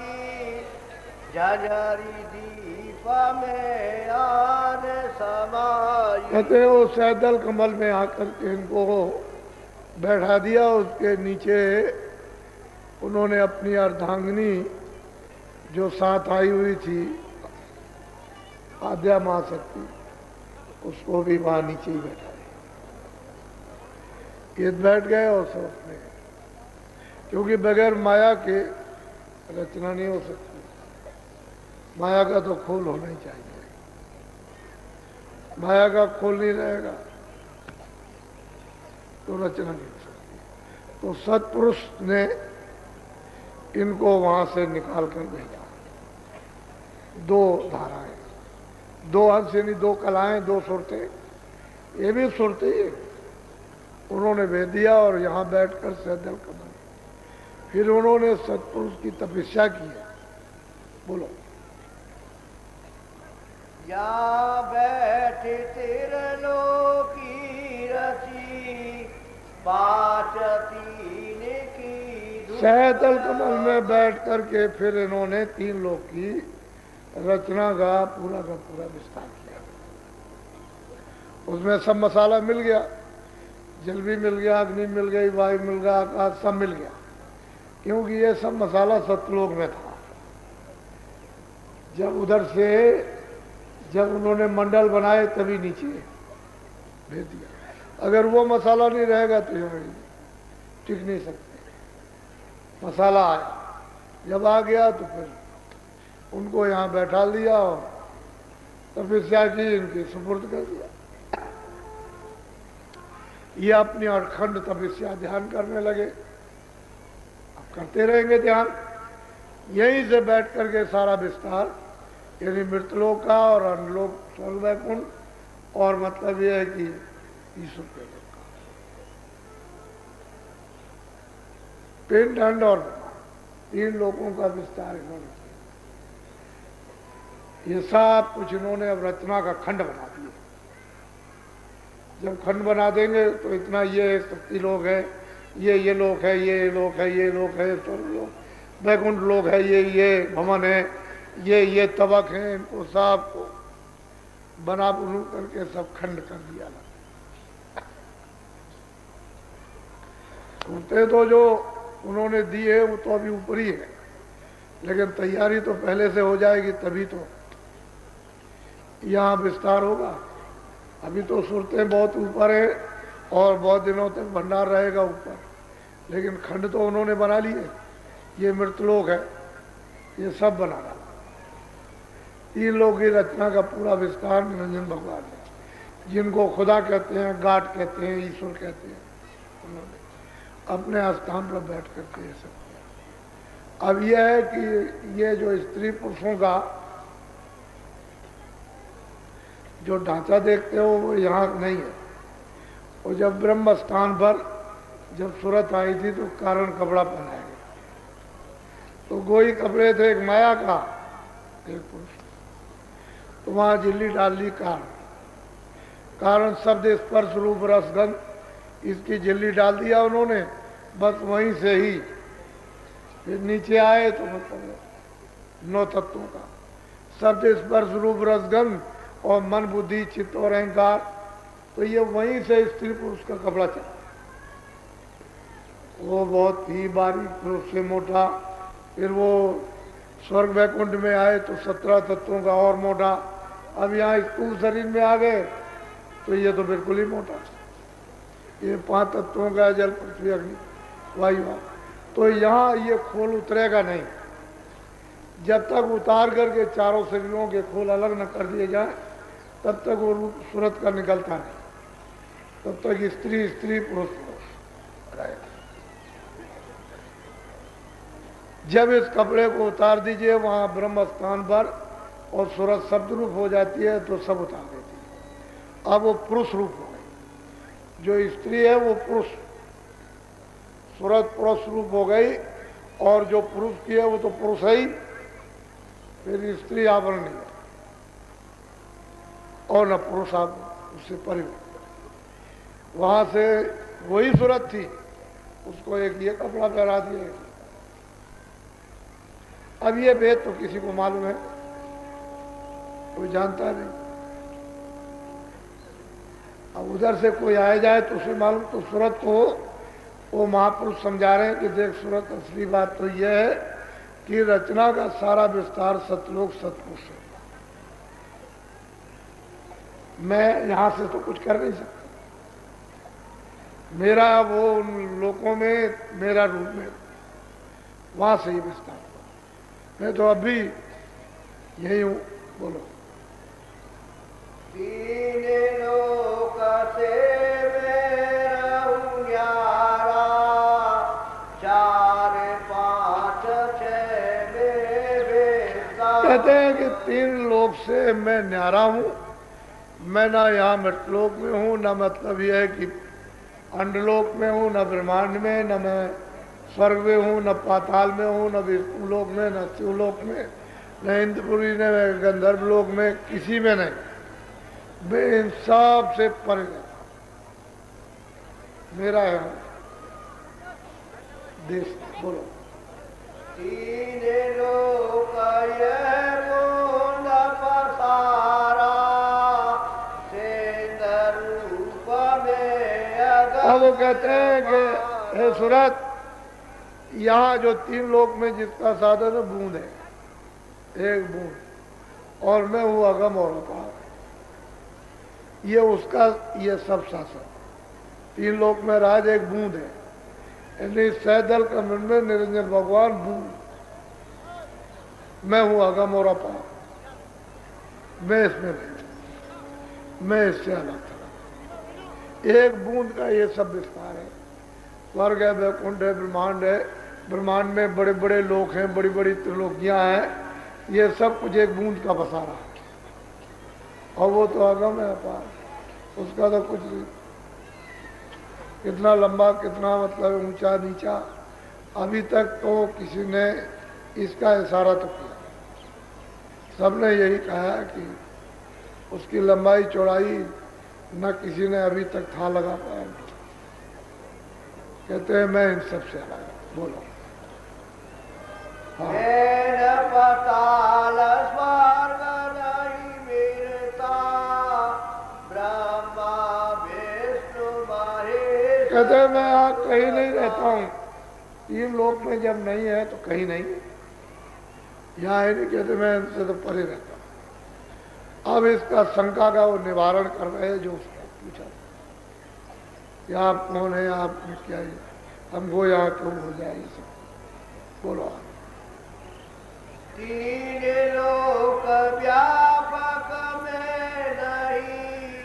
झझरी दीप में आन समाई। कहते हैं वो सैदल कमल में आकर के इनको बैठा दिया। उसके नीचे उन्होंने अपनी अर्धांगिनी जो साथ आई हुई थी आद्या महाशक्ति, उसको भी वहां नीचे ही बैठा दिया। ये बैठ गए और सोचने गए, क्योंकि बगैर माया के रचना नहीं हो सकती। माया का तो खोल होना ही चाहिए। माया का खोल नहीं रहेगा तो रचना नहीं हो सकती। तो सत्पुरुष ने इनको वहां से निकाल कर भेजा। दो धाराएं, दो अंश यानी दो कलाएं, दो सुरतें, ये भी सुरते ही उन्होंने भेज दिया। और यहां बैठकर सैदल कमल, फिर उन्होंने सत्पुरुष की तपस्या की है। बोलो, या बैठे तेरे लोकी रची, पाँच तीन की। सैदल कमल में बैठ करके फिर इन्होंने तीन लोक की रचना का पूरा विस्तार किया। उसमें सब मसाला मिल गया, जल भी मिल गया, अग्नि मिल गई, वायु मिल गया, आकाश सब मिल गया, क्योंकि ये सब मसाला सतलोक में था। जब उधर से जब उन्होंने मंडल बनाए तभी नीचे भेज दिया। अगर वो मसाला नहीं रहेगा तो ये टिक नहीं सकते। मसाला आया, जब आ गया तो फिर उनको यहाँ बैठा लिया और तपस्या की, इनकी सुपुर्द कर दिया। ये अपनी अखंड तपस्या ध्यान करने लगे। अब करते रहेंगे ध्यान, यहीं से बैठ करके सारा विस्तार, यानी मृतलोक का और अन्यलोक स्वर्ग वैकुंठ, और मतलब यह है कि ईश्वर के लोक का, पिंड अंड और तीन लोगों का विस्तार इन्होंने किया। ये सब कुछ इन्होंने अब रचना का खंड बना दिया। जब खंड बना देंगे तो इतना ये शक्ति लोक है, ये लोक है, ये लोक है, ये लोक है, स्वर्ग लोक, वैकुंठ लोक है, ये भवन है, ये तबक है, इनको सब को बना बुनू करके सब खंड कर दिया। सुनते तो जो उन्होंने दी है वो तो अभी ऊपर ही है, लेकिन तैयारी तो पहले से हो जाएगी तभी तो यहाँ विस्तार होगा। अभी तो सुरतें बहुत ऊपर है और बहुत दिनों तक भंडार रहेगा ऊपर, लेकिन खंड तो उन्होंने बना लिए। ये मृतलोक है, ये सब बना रहा। तीन लोग की रचना का पूरा विस्तार निरंजन भगवान है, जिनको खुदा कहते हैं, गाट कहते हैं, ईश्वर कहते हैं, उन्होंने अपने स्थान पर बैठ करके ये सब किया। अब यह है कि ये जो स्त्री पुरुषों का जो ढांचा देखते हो वो यहाँ नहीं है। वो जब ब्रह्म स्थान पर जब सूरत आई थी तो कारण कपड़ा पहनाया गया, तो गोई कपड़े थे, एक माया का, एक पुरुष, तो वहां झिल्ली डाल ली कारण शब्द स्पर्श रूप रसगंध, इसकी झिल्ली डाल दिया उन्होंने। बस वहीं से ही फिर नीचे आए तो मतलब 9 तत्वों का शब्द स्पर्श रूप रसगंध और मन बुद्धि चित्त और अहंकार, तो ये वहीं से स्त्री पुरुष का कपड़ा चला। वो बहुत ही बारीक रूप से मोटा, फिर वो स्वर्ग वैकुंठ में आए तो 17 तत्वों का और मोटा। अब यहाँ स्थूल शरीर में आ गए तो ये तो बिल्कुल ही मोटा। ये 5 तत्वों का जल पृथ्वी अग्नि वायु। तो यहाँ ये खोल उतरेगा नहीं जब तक उतार करके चारों शरीरों के खोल अलग न कर दिए जाए, तब तक वो रूप सूरत का निकलता नहीं, तब तक स्त्री स्त्री पुरुष पुरुष रहेगा। जब इस कपड़े को उतार दीजिए वहां ब्रह्म स्थान पर और सूरत शब्द रूप हो जाती है तो सब उतार देती है। अब वो पुरुष रूप हो गई, जो स्त्री है वो पुरुष, सूरत पुरुष रूप हो गई, और जो पुरुष की है वो तो पुरुष है ही, फिर स्त्री आवरण नहीं है और न पुरुष आवरण, उससे परे। वहां से वही सूरत थी, उसको एक ये कपड़ा पहरा दिया। अब ये भेद तो किसी को मालूम है, कोई जानता नहीं। अब उधर से कोई आए जाए तो उसे मालूम, तो सूरत को वो महापुरुष समझा रहे हैं कि देख सूरत, असली बात तो यह है कि रचना का सारा विस्तार सतलोक सतपुरुष है। मैं यहां से तो कुछ कर नहीं सकता, मेरा वो उन लोकों में मेरा रूप में वहां से ही विस्तार हुआ। मैं तो अभी यही हूं। बोलो। तीन लोक से मेरा हूँ न्यारा, चार पाँच छः में बेस्तार। कहते हैं कि 3 लोक से मैं न्यारा हूं। मैं ना यहाँ मृतलोक में हूं, ना मतलब यह है कि अंडलोक में हूँ, न ब्रह्मांड में, न मैं स्वर्ग में हूँ, न पाताल में हूँ, न विष्णुलोक में, न शिवलोक में, न इंद्रपुरी ने गंधर्व लोक में, किसी में नहीं। मैं इन सब से परे रहता हूं। मेरा है देश। बोलो। तीन लोक ये मुंड पसारा, सेंध रूप में अब वो कहते हैं कि हे सूरत, यहाँ जो 3 लोक में जिसका साधन है बूंद है, एक बूंद, और मैं हूँ अगम और अपार। ये उसका, ये सब शासन 3 लोक में राज एक बूंद है, यानी सैदल कमल में निरंजन भगवान बूंद। मैं हूँ अगम और अपार, मैं इसमें रहता, मैं इससे अलग था। एक बूंद का ये सब विस्तार है। स्वर्ग है, वैकुंठ है, ब्रह्मांड है, ब्रह्मांड में बड़े बड़े लोक हैं, बड़ी बड़ी त्रिलोकियां हैं, ये सब कुछ एक बूंद का बसारा है। और वो तो अगम है अपार, उसका तो कुछ नहीं। कितना लंबा, कितना मतलब ऊंचा नीचा, अभी तक तो किसी ने इसका इशारा तो किया। सबने यही कहा कि उसकी लंबाई चौड़ाई न किसी ने अभी तक था लगा पाया। कहते हैं मैं इन सब से अलग। बोलो। हाँ। पाताल स्वर्ग नहीं मिलता, ब्रह्मा विष्णु महेश। कहते हैं मैं यहाँ कहीं नहीं रहता हूँ। 3 लोक में जब नहीं है तो कहीं नहीं, यहाँ है नहीं। कहते मैं इनसे तो परे रहता हूँ। अब इसका शंका का वो निवारण कर रहे हैं, जो उसने पूछा कि आप कौन है, आपने क्या है, हमको यहाँ क्यों हो जाए ये सब। बोलो। 3 लोक व्यापक में नहीं,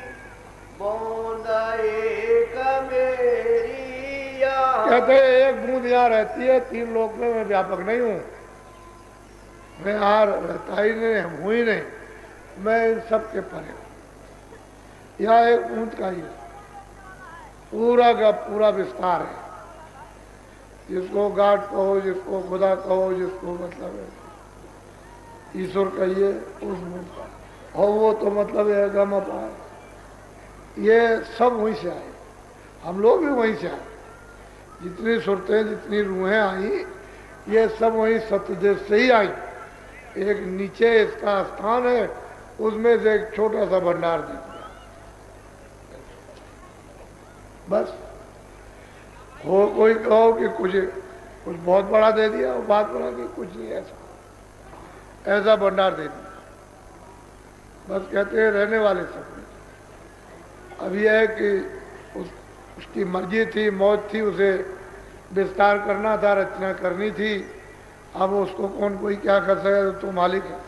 बूंद एक मेरी यहाँ। कहते हैं एक बूंद यहाँ रहती है, 3 लोक में मैं व्यापक नहीं हूँ, मैं यहाँ रहता ही नहीं, हूँ ही नहीं, मैं इन सब के परे हूँ। यहाँ एक बूंद का ही पूरा का पूरा विस्तार है। जिसको गाड कहो, जिसको खुदा कहो, जिसको मतलब ईश्वर कहिए, उस बूंद का। और वो तो मतलब है गम अपार। ये सब वहीं से आए, हम लोग भी वहीं से आए। जितनी सुरतें, जितनी रूहें आई, ये सब वहीं सत्यदेव से ही आई। एक नीचे इसका स्थान है, उसमें से एक छोटा सा भंडार दे दिया बस। हो कोई कहो कि कुछ बहुत बड़ा दे दिया, और बात बना कि कुछ नहीं, ऐसा भंडार दे दिया बस। कहते हैं रहने वाले सब। अब यह है कि उसकी मर्जी थी, मौत थी, उसे विस्तार करना था, रचना करनी थी। अब उसको कौन कोई क्या कर सके, तो मालिक है,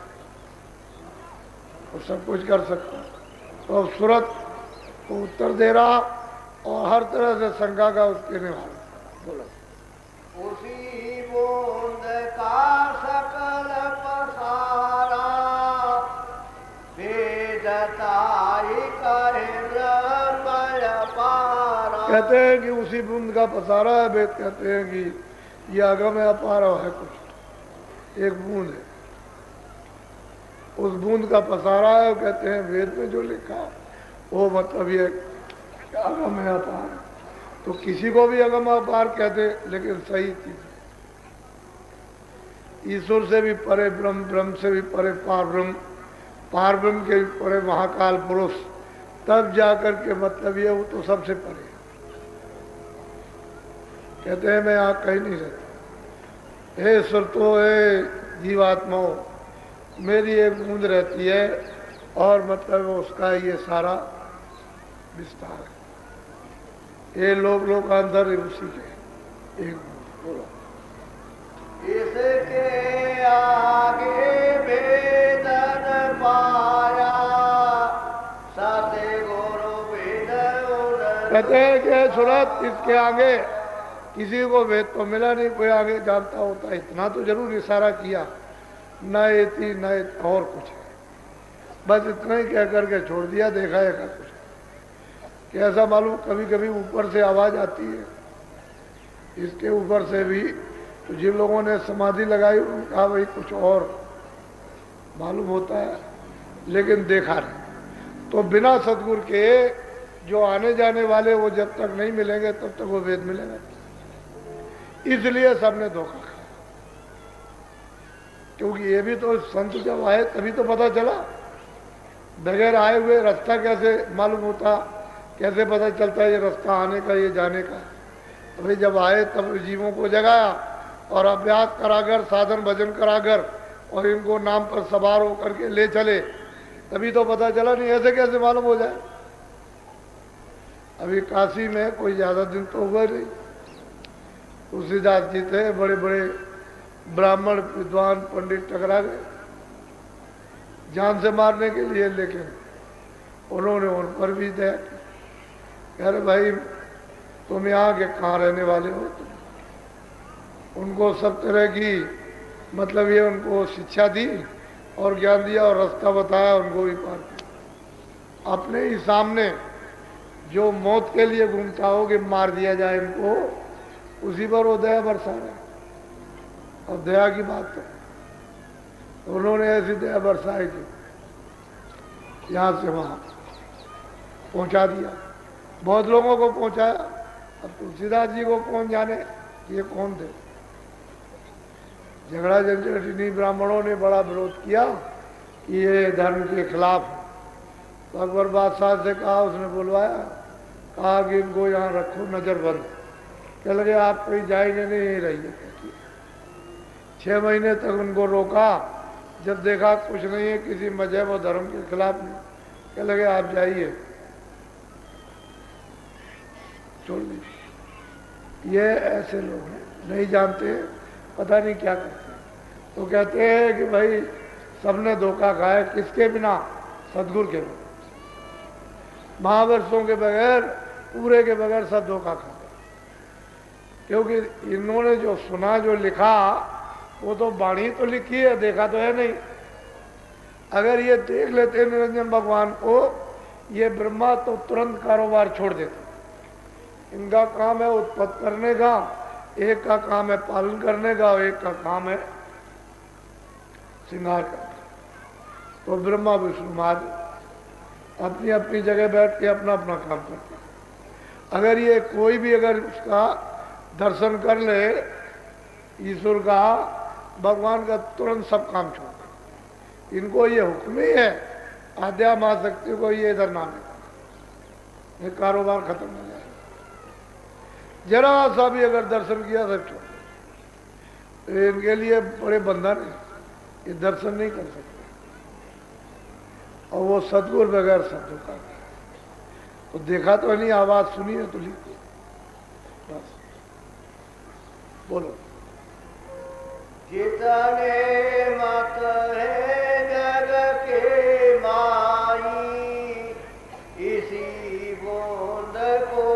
वो सब कुछ कर सकता। तो अब सूरत को उत्तर दे रहा और हर तरह से शंका का उसके निवारण। बोलो। उसी बूंद का सकल पसारा, कहते हैं कि उसी बूंद का पसारा है। वेद कहते हैं कि यह अगम है, अपार है, कुछ एक बूंद है, उस बूंद का पसारा है। कहते हैं वेद में जो लिखा वो मतलब ये अगम है, अपार है। तो किसी को भी अगम अपार कहते, लेकिन सही चीज, ईश्वर से भी परे ब्रह्म, ब्रह्म से भी परे पार ब्रह्म, पार ब्रह्म के भी परे महाकाल पुरुष, तब जाकर के मतलब ये वो तो सबसे परे। कहते हैं मैं यहाँ कहीं नहीं रहता, हे ईश्वर तो हे जीवात्माओं, मेरी एक बूंद रहती है और मतलब उसका ये सारा विस्तार है। ये लोकांतर उसी के एक बूंद। बोलो इसके आगे वेदन पाया, साथे गुरु वेद कहते हैं कि सुरत इसके आगे किसी को वेद तो मिला नहीं, कोई आगे जानता होता। इतना तो जरूर इशारा किया, न एती न और कुछ है, बस इतना ही कह करके छोड़ दिया। देखा है का कुछ कि ऐसा मालूम कभी कभी ऊपर से आवाज आती है, इसके ऊपर से भी। तो जिन लोगों ने समाधि लगाई उन्होंने कहा भाई कुछ और मालूम होता है, लेकिन देखा नहीं। तो बिना सदगुरु के जो आने जाने वाले वो जब तक नहीं मिलेंगे तब तक वो वेद मिलेगा। इसलिए सबने धोखा खाया, क्योंकि ये भी तो संत जब आए तभी तो पता चला। बगैर आए हुए रास्ता कैसे मालूम होता, कैसे पता चलता है ये रास्ता आने का, ये जाने का। अभी जब आए तब जीवों को जगाया और अभ्यास कराकर, साधन भजन कराकर और इनको नाम पर सवार होकर के ले चले, तभी तो पता चला। नहीं ऐसे कैसे मालूम हो जाए। अभी काशी में कोई ज्यादा दिन तो हुआ नहीं, तुलसीदास जी थे, बड़े बड़े ब्राह्मण विद्वान पंडित टकरा गए जान से मारने के लिए, लेकिन उन्होंने उन पर भी दया की। कह रहे भाई तुम यहाँ के कहाँ रहने वाले हो? उनको सब तरह की मतलब ये उनको शिक्षा दी और ज्ञान दिया और रास्ता बताया, उनको भी पार किया। अपने ही सामने जो मौत के लिए घूमता हो कि मार दिया जाए इनको, उसी पर वो दया बरसा रहे। और दया की बात है, तो उन्होंने ऐसी दया बरसाई थी, यहाँ से वहाँ पहुँचा दिया, बहुत लोगों को पहुँचाया। अब तुलसीदास जी को कौन जाने ये कौन थे। झगड़ा झंझट इन्हीं ब्राह्मणों ने बड़ा विरोध किया कि ये धर्म के खिलाफ। तो अकबर बादशाह से कहा, उसने बुलवाया, कहा कि इनको यहाँ रखो नजरबंद। कह लगे आप कहीं जाएंगे नहीं, यहीं रहिए। 6 महीने तक उनको रोका, जब देखा कुछ नहीं है, किसी मजहब और धर्म के खिलाफ नहीं, कह लगे आप जाइए, छोड़ दीजिए। ये ऐसे लोग हैं, नहीं जानते, पता नहीं क्या करते। तो कहते हैं कि भाई सबने धोखा खाया, किसके बिना? सदगुरु के बिना। महावर्षों के बगैर, पूरे के बगैर सब धोखा खाते, क्योंकि इन्होंने जो सुना, जो लिखा, वो तो वाणी तो लिखी है, देखा तो है नहीं। अगर ये देख लेते निरंजन भगवान को, ये ब्रह्मा तो तुरंत कारोबार छोड़ देते। इनका काम है उत्पत्ति करने का, एक का काम है पालन करने का और एक का काम है श्रृंगार करना। तो ब्रह्मा विष्णु महादेव अपनी अपनी जगह बैठ के अपना अपना काम करते हैं। अगर ये कोई भी अगर उसका दर्शन कर ले ईश्वर का, भगवान का, तुरंत सब काम छोड़ दे। इनको ये हुक्म ही है आद्या महाशक्ति को, ये इधर ना ले, ये कारोबार खत्म हो जाए। जरा सा भी अगर दर्शन किया सब छोड़ दे। तो इनके लिए बड़े बंधन है, ये दर्शन नहीं कर सकते। और वो सदगुरु बगैर सब धोखा। तो देखा तो नहीं, आवाज सुनी है तो लिखो बस। बोलो। जितने मत है जग के माई, इसी बूंद को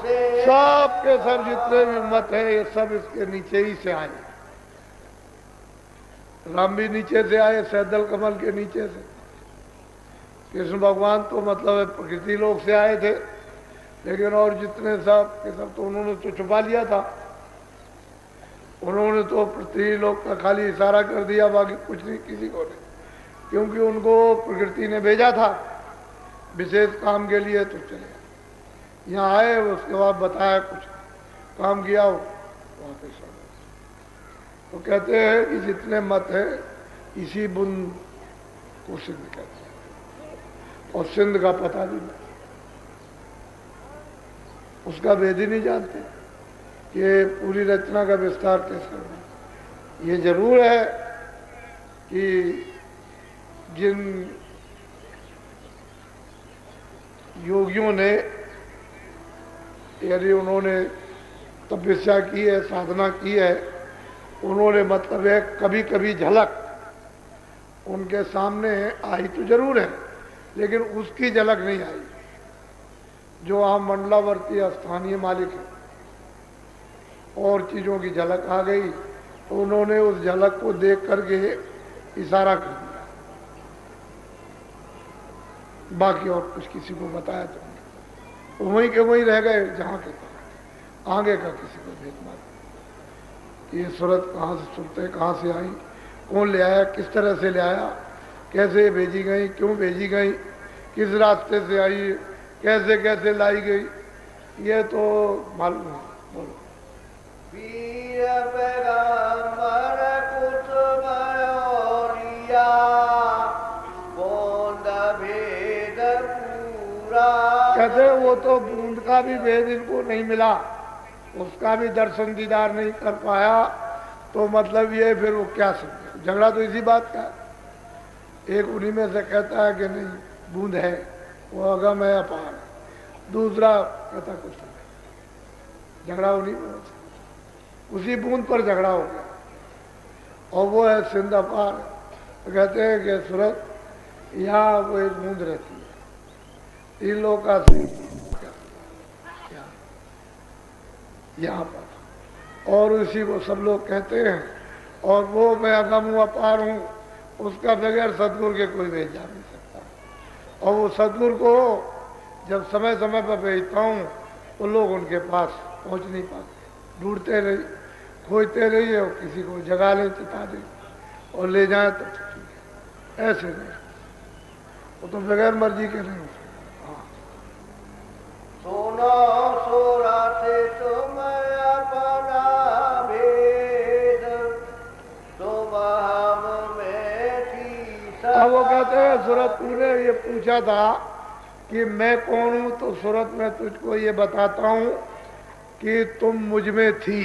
से सब के सब जितने भी मत है, ये सब इसके नीचे ही से आए। राम भी नीचे से आए, सैदल कमल के नीचे से। कृष्ण भगवान तो मतलब प्रकृति लोक से आए थे, लेकिन और जितने सब के सब तो उन्होंने तो छुपा लिया था। उन्होंने तो पृथ्वी लोक का खाली इशारा कर दिया, बाकी कुछ नहीं किसी को नहीं, क्योंकि उनको प्रकृति ने भेजा था विशेष काम के लिए। तो चले यहाँ आए, उसके बाद बताया कुछ काम किया हो वापस आ गए। तो कहते हैं कि जितने मत है इसी बुंद को सिंध कहते हैं, और सिंध का पता भी नहीं, उसका भेद ही नहीं जानते कि पूरी रचना का विस्तार कैसे होगा। ये जरूर है कि जिन योगियों ने यदि उन्होंने तपस्या की है, साधना की है, उन्होंने मतलब है कभी कभी झलक उनके सामने आई तो जरूर है, लेकिन उसकी झलक नहीं आई जो आम मंडलावर्ती स्थानीय मालिक है। और चीज़ों की झलक आ गई तो उन्होंने उस झलक को देख करके इशारा कर दिया, बाकी और कुछ किसी को बताया तो नहीं। वहीं के वहीं रह गए जहाँ के तहाँ, आगे का किसी को भेद मार। ये सूरत कहाँ से सुनते, कहाँ से आई, कौन ले आया, किस तरह से ले आया, कैसे भेजी गई, क्यों भेजी गई, किस रास्ते से आई, कैसे कैसे लाई गई, ये तो मालूम है। बोलो। वीर पैगंबर कुछ बयोरिया, बूंद भेद पूरा। कहते वो तो बूंद का भी भेद इनको नहीं मिला, उसका भी दर्शन दीदार नहीं कर पाया। तो मतलब ये फिर वो क्या समझे, झगड़ा तो इसी बात का। एक उन्हीं में से कहता है कि नहीं बूंद है, वो अगम है अपार है, दूसरा कहता कुछ नहीं। झगड़ा उन्हीं में, उसी बूंद पर झगड़ा हो गया। और वो है सिंध अपार। तो कहते हैं कि सूरत यहाँ वो एक बूंद रहती है, तीन लोग का यहाँ पर, और उसी को सब लोग कहते हैं। और वो मैं अगम हूँ अपार हूँ, उसका बगैर सदगुरु के कोई भेज जा नहीं सकता। और वो सदगुरु को जब समय समय पर भेजता हूँ तो लोग उनके पास पहुँच नहीं पाते, ढूंढते रही, खोजते रहिए, और किसी को जगा ले, चिता दे और ले जाए तो ठीक है। ऐसे नहीं, वो तो बगैर मर्जी के नहीं। सुनो सूरत तुम अपना भेद, तुम हम में थी। अब वो कहते हैं सूरत तूने ये पूछा था कि मैं कौन हूं, तो सूरत मैं तुझको ये बताता हूं कि तुम मुझ में थी,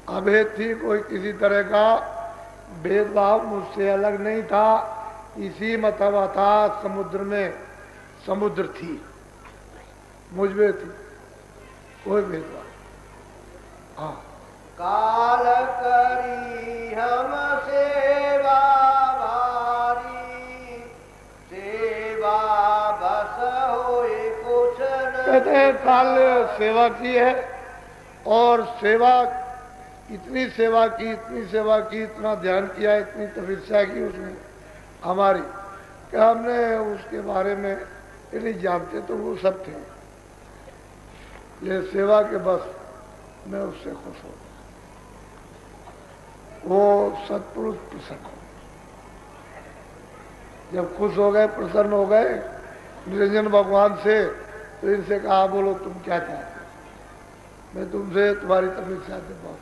अभेद थी, कोई किसी तरह का भेदभाव मुझसे अलग नहीं था। इसी मतवा था समुद्र में, समुद्र थी, मुझ में थी, कोई भेदभाव। हाँ, काल करी हम सेवा भारी, सेवा बस होए कुछ न। कहते हैं काल सेवा की है, और सेवा इतनी सेवा की, इतनी सेवा की, इतना ध्यान किया, इतनी तपस्या की उसने हमारी, कि हमने उसके बारे में नहीं जानते तो वो सब थे। ये सेवा के बस मैं उससे खुश हो, वो सत्पुरुष प्रसन्न हो। जब खुश हो गए, प्रसन्न हो गए निरंजन भगवान से, तो इनसे कहा बोलो तुम क्या चाहते, मैं तुमसे तुम्हारी तपस्या से बहुत।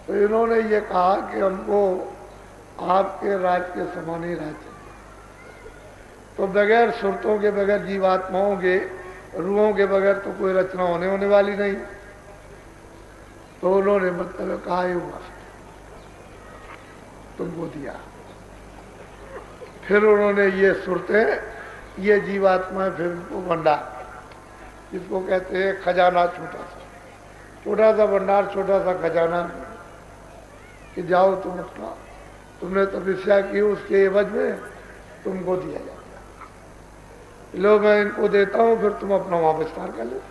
तो इन्होंने ये कहा कि हमको आपके राज के समान ही राज चाहिए। तो बगैर सुरतों के, बगैर जीवात्माओं के, रूहों के बगैर तो कोई रचना होने वाली नहीं। तो उन्होंने मतलब कहा ही हुआ तुमको दिया। फिर उन्होंने ये सुरतें, ये जीवात्मा, फिर उनको भंडार, जिसको कहते हैं खजाना, छोटा सा भंडार, छोटा सा खजाना, कि जाओ तुम अपना, तुमने तपस्या की, उसके एवज में तुमको दिया जाता। लो मैं इनको देता हूं, फिर तुम अपना वहां विस्तार कर लो।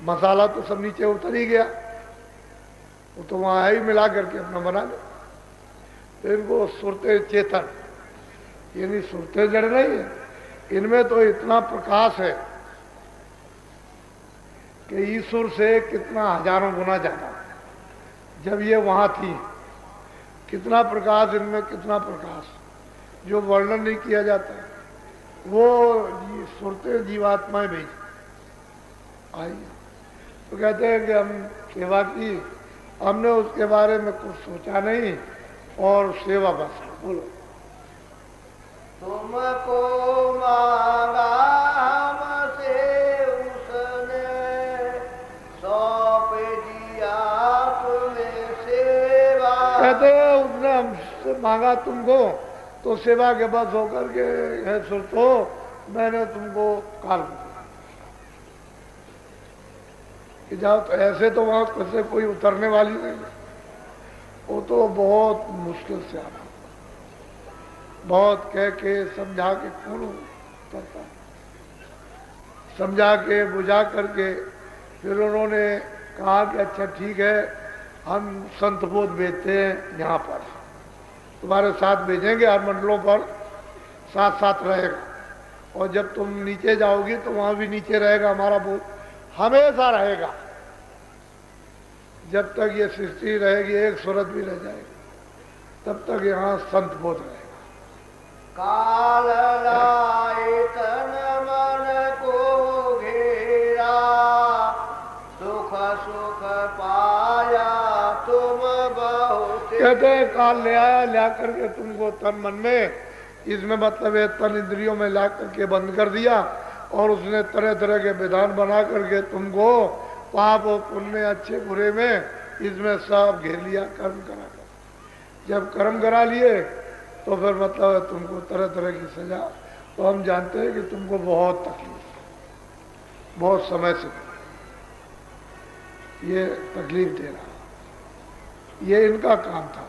मसाला तो सब नीचे उतर ही गया, वो तो वहां ही मिला करके अपना बना लो। तो इनको सुरते चेतन, यानी सुरते जड़ नहीं है, इनमें तो इतना प्रकाश है कि ईश्वर से कितना हजारों गुना ज्यादा। जब ये वहां थी, कितना प्रकाश इनमें, कितना प्रकाश जो वर्णन नहीं किया जाता, वो सुरते जीवात्माएं भेज आई। तो कहते हैं कि हम सेवा की, हमने उसके बारे में कुछ सोचा नहीं और सेवा बस। बोलो, तुमको मांगा हमसे उसने, सौंप दिया तुम्हें सेवा। कहते हैं उसने हमसे मांगा तुमको, तो सेवा के बस होकर के है सुरतो, मैंने तुमको काल दिया कि जाओ। तो ऐसे तो वहां कैसे कोई उतरने वाली नहीं, वो तो बहुत मुश्किल से आना, बहुत कह के समझा के कौन उतरता, समझा के बुझा करके फिर उन्होंने कहा कि अच्छा ठीक है, हम संत बोध भेजते हैं यहाँ पर, तुम्हारे साथ भेजेंगे, हर मंडलों पर साथ साथ रहेगा, और जब तुम नीचे जाओगी तो वहां भी नीचे रहेगा हमारा बोध, हमेशा रहेगा। जब तक ये सृष्टि रहेगी, एक सूरत भी रह जाएगी, तब तक यहाँ संत बोध रहेगा। काल लाए तन मन को घेरा, सुख सुख पाया तुम बहुत। कहते हैं काल ले आया, ला करके तुमको तन मन में, इसमें मतलब है तन इंद्रियों में ला करके बंद कर दिया, और उसने तरह तरह के विधान बना करके तुमको पाप और पुण्य, अच्छे बुरे में, इसमें सब घेर लिया कर्म करा कर। जब कर्म करा लिए तो फिर मतलब है तुमको तरह तरह की सजा। तो हम जानते हैं कि तुमको बहुत तकलीफ, बहुत समय से ये तकलीफ दे रहा, ये इनका काम था,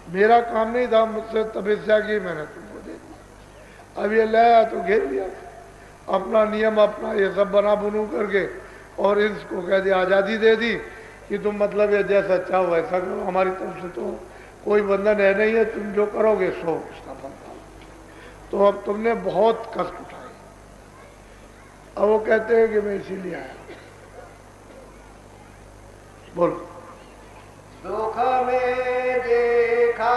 मेरा काम नहीं था। मुझसे तपस्या की, मैंने तुमको दे दिया। अब ये लाया तो घेर लिया, अपना नियम अपना ये सब बना बुनू करके, और इसको कह दिया, आज़ादी दे दी कि तुम मतलब ये जैसा अच्छा हो वैसा करो, हमारी तरफ से तो कोई बंधन है नहीं है, तुम जो करोगे सो उसका फल पाओ। तो अब तुमने बहुत कष्ट उठाए। अब वो कहते हैं कि मैं इसीलिए आया। बोलो, दुख में देखा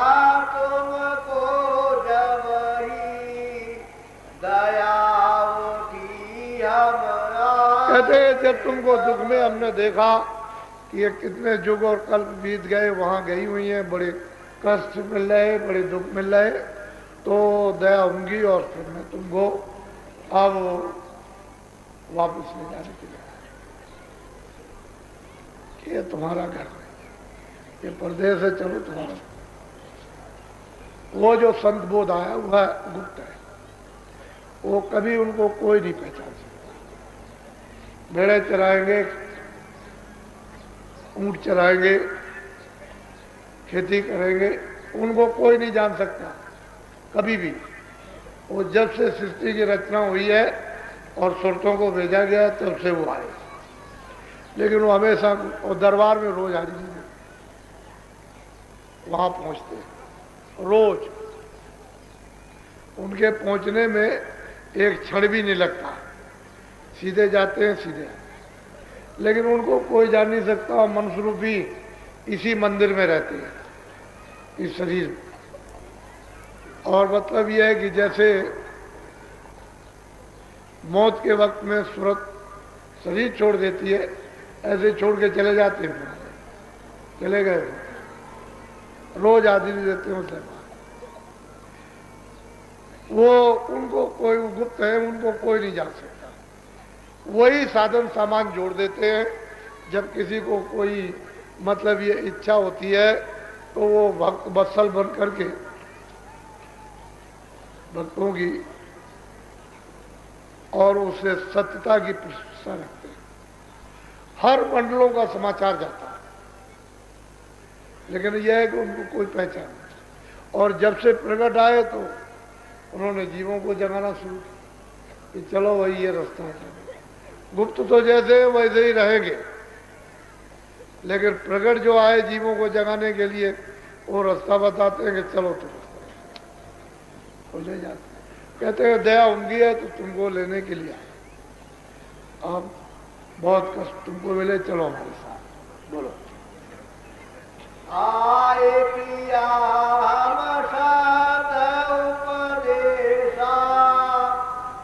तुमको जब ही, दया उठी हमारा। कहते हैं जब तुमको दुख में हमने देखा कि ये कितने युग और कल्प बीत गए, वहां गई हुई हैं, बड़े कष्ट मिल रहे, बड़े दुख मिल रहे, तो दया होंगी, और फिर मैं तुमको अब वापस ले जाने के लिए, कि ये तुम्हारा घर है, ये परदेश है, चलो तुम्हारा। वो जो संत बोध आया वह गुप्त है, वो कभी उनको कोई नहीं पहचान सकता। भेड़े चराएंगे, ऊंट चराएंगे, खेती करेंगे, उनको कोई नहीं जान सकता कभी भी। वो जब से सृष्टि की रचना हुई है और सुरतों को भेजा गया तब से वो आए, लेकिन वो हमेशा, और दरबार में रोज हाजिरी देते, वहां पहुंचते रोज। उनके पहुंचने में एक क्षण भी नहीं लगता, सीधे जाते हैं सीधे, लेकिन उनको कोई जान नहीं सकता। मनुष्य रूपी इसी मंदिर में रहते हैं, इस शरीर में। और मतलब यह है कि जैसे मौत के वक्त में सूरत शरीर छोड़ देती है, ऐसे छोड़ के चले जाते हैं, चले गए, रोज हाजिरी देते हैं उसे। वो उनको कोई गुप्त है, उनको कोई नहीं जान सकता। वही साधन सामान जोड़ देते हैं। जब किसी को कोई मतलब ये इच्छा होती है तो वो भक्त वत्सल बन करके भक्तों की और उससे सत्यता की प्रशंसा रखते हैं। हर मंडलों का समाचार जाता है, लेकिन यह है कि उनको कोई पहचान नहीं। और जब से प्रकट आए तो उन्होंने जीवों को जगाना शुरू किया कि चलो वही ये रास्ता है। गुप्त तो जैसे वैसे ही रहेंगे, लेकिन प्रकट जो आए जीवों को जगाने के लिए, वो रास्ता बताते हैं कि चलो तुम तो ले जाते हैं। कहते हैं दया उनकी है तो तुमको लेने के लिए आए। अब बहुत कष्ट तुमको मिले, चलो हमारे साथ। बोलो। आए किया हम साथ उपदेशा,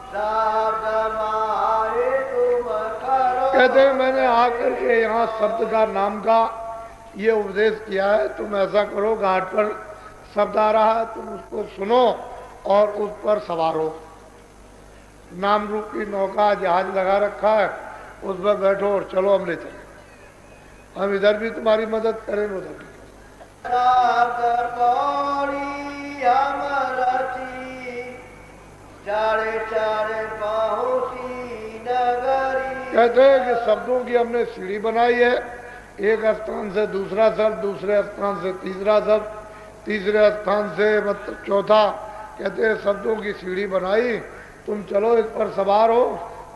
साथ मारे तुम करो। कहते हैं मैंने आकर के यहाँ शब्द का नाम का ये उपदेश किया है, तुम ऐसा करो, घाट पर शब्द आ रहा है, तुम उसको सुनो और उस पर सवार हो। नाम रूप की नौका जहाज लगा रखा है, उस पर बैठो और चलो, हम ले चले। हम इधर भी तुम्हारी मदद करें, उधर भी। कहते हैं कि शब्दों की हमने सीढ़ी बनाई है, एक स्थान से दूसरा शब्द, दूसरे स्थान से तीसरा शब्द, तीसरे स्थान से मतलब चौथा। कहते हैं शब्दों की सीढ़ी बनाई, तुम चलो इस पर सवार हो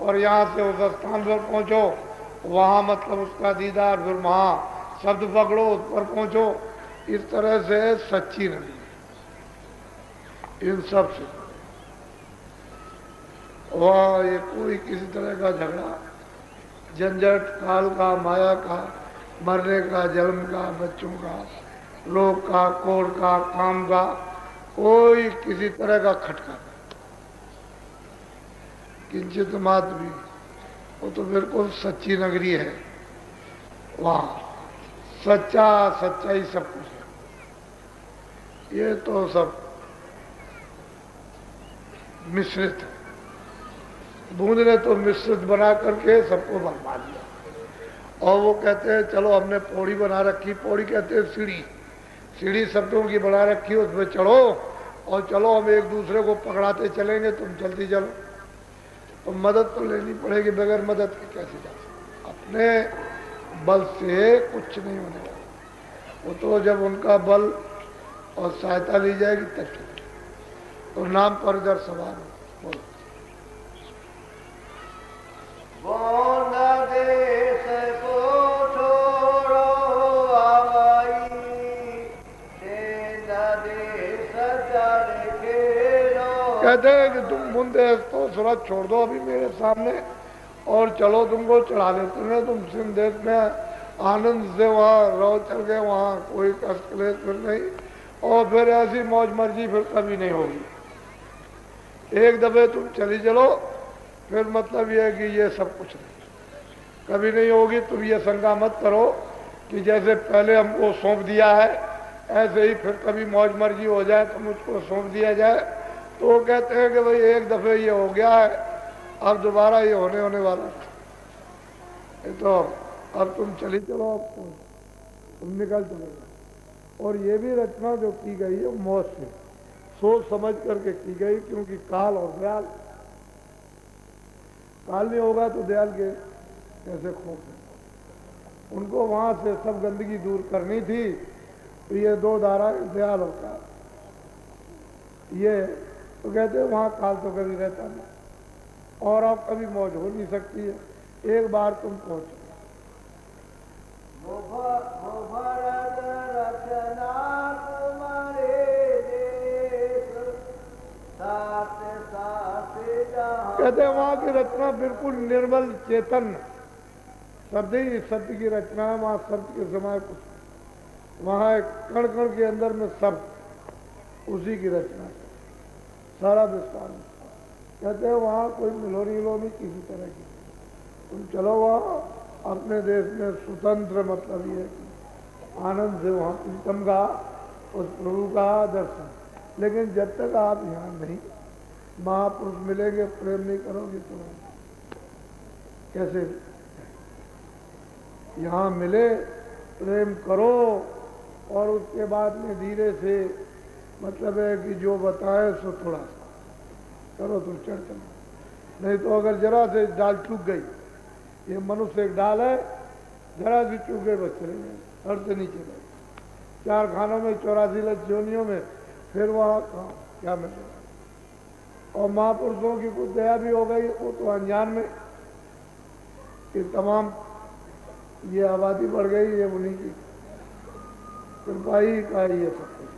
और यहाँ से उस स्थान पर पहुँचो, वहाँ मतलब उसका दीदार, फिर वहाँ शब्द पकड़ो, उस पर पहुँचो। इस तरह से सच्ची नदी इन सब से वहाँ ये कोई किसी तरह का झगड़ा झंझट, काल का, माया का, मरने का, जन्म का, बच्चों का, रोग का, कोड़ का, काम का, कोई किसी तरह का खटका किंचित मात्र भी। वो तो बिल्कुल सच्ची नगरी है, वहाँ सच्चा सच्चाई सब कुछ है। ये तो सब मिश्रित है। बूंद ने तो मिश्रित बना करके सबको बर्बाद दिया। और वो कहते हैं चलो हमने पौड़ी बना रखी, पौड़ी कहते हैं सीढ़ी, सीढ़ी शब्दों की बना रखी, उसमें चढ़ो और चलो हम एक दूसरे को पकड़ाते चलेंगे, तुम जल्दी चलो। तो मदद तो लेनी पड़ेगी, बगैर मदद के कैसे जा सकते? अपने बल से कुछ नहीं होने वाला। वो तो जब उनका बल और सहायता ली जाएगी तब चलेगी। तो नाम पर इधर सवार हो। बोलो। देश को छोड़ो आवाई, देश चल खेलो। कहते हैं कि तुम मुंदे तो सूरज छोड़ दो अभी मेरे सामने और चलो, तुमको चढ़ा देते हैं। तुम सिंध देश में आनंद से वहाँ रहो, चल गए, वहाँ कोई कष्ट क्लेश फिर नहीं। और फिर ऐसी मौज मर्जी फिर कभी नहीं होगी। एक दफे तुम चली चलो, फिर मतलब ये है कि ये सब कुछ नहीं कभी नहीं होगी। तुम ये शंका मत करो कि जैसे पहले हमको सौंप दिया है, ऐसे ही फिर कभी मौज मर्जी हो जाए तो मुझको सौंप दिया जाए। तो वो कहते हैं कि भाई एक दफे ये हो गया है, अब दोबारा ये होने वाला है। तो अब तुम चली चलो, अब तुम निकल चलो। और ये भी रचना जो की गई है मौत से सोच समझ करके की गई, क्योंकि काल और दयाल, काल नहीं होगा तो दयाल के कैसे खोज। उनको वहां से सब गंदगी दूर करनी थी, तो ये दो धारा दयाल और काल, ये तो कहते हैं वहां काल तो कभी रहता नहीं और अब कभी मौज हो नहीं सकती है। एक बार तुम पहुंचो। कहते हैं वहां की रचना बिल्कुल निर्मल चेतन, शब्द ही सत्य की रचना है। वहां शब्द के समय कुछ, वहां एक कण कण के अंदर में शब्द उसी की रचना है, सारा विस्तार। कहते हैं वहां कोई मिलोनी विलोनी किसी तरह की। तुम चलो वहां अपने देश में स्वतंत्र, मतलब ये कि आनंद से वहां प्रीतम का, उस प्रभु का दर्शन। लेकिन जब तक आप यहाँ नहीं महापुरुष मिलेंगे, प्रेम नहीं करोगे तो कैसे? यहाँ मिले, प्रेम करो और उसके बाद में धीरे से, मतलब है कि जो बताए सो थोड़ा सा करो तो चढ़ चलो। नहीं तो अगर जरा से डाल चूक गई, ये मनुष्य एक डाल है, जरा भी चूक गए बस चले गए, हर से नीचे गए। 4 खानों में 84 लक्ष योनियों में, फिर वहाँ क्या मिलेगा? और महापुरुषों की कुछ दया भी हो गई, वो तो अनजान में कि तमाम ये आबादी बढ़ गई, ये उन्हीं की कृपा ही का ये सब कुछ।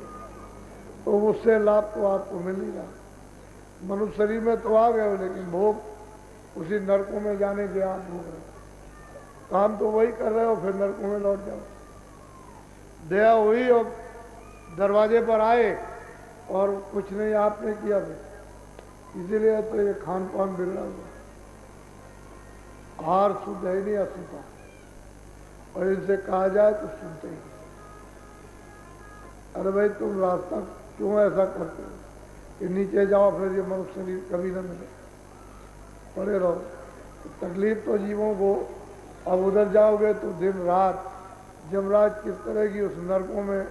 तो उससे लाभ तो आपको मिल ही रहा। मनुष्य शरीर में तो आ गए हो, लेकिन भोग उसी नरकों में जाने के आप भोग रहे। काम तो वही कर रहे हो, फिर नरकों में लौट जाओ। दया हुई और दरवाजे पर आए और कुछ नहीं आपने किया फिर, इसीलिए तो ये खान पान बिगड़ा हुआ। आहार शुद्ध है नहीं, अशुद्ध, और इनसे कहा जाए तो सुनते ही। अरे भाई तुम रास्ता क्यों ऐसा करते हो कि नीचे जाओ फिर ये मनुष्य शरीर कभी न मिले, पड़े रहो। तकलीफ तो जीवों को, अब उधर जाओगे तो दिन रात जमराज किस तरह की उस नरकों में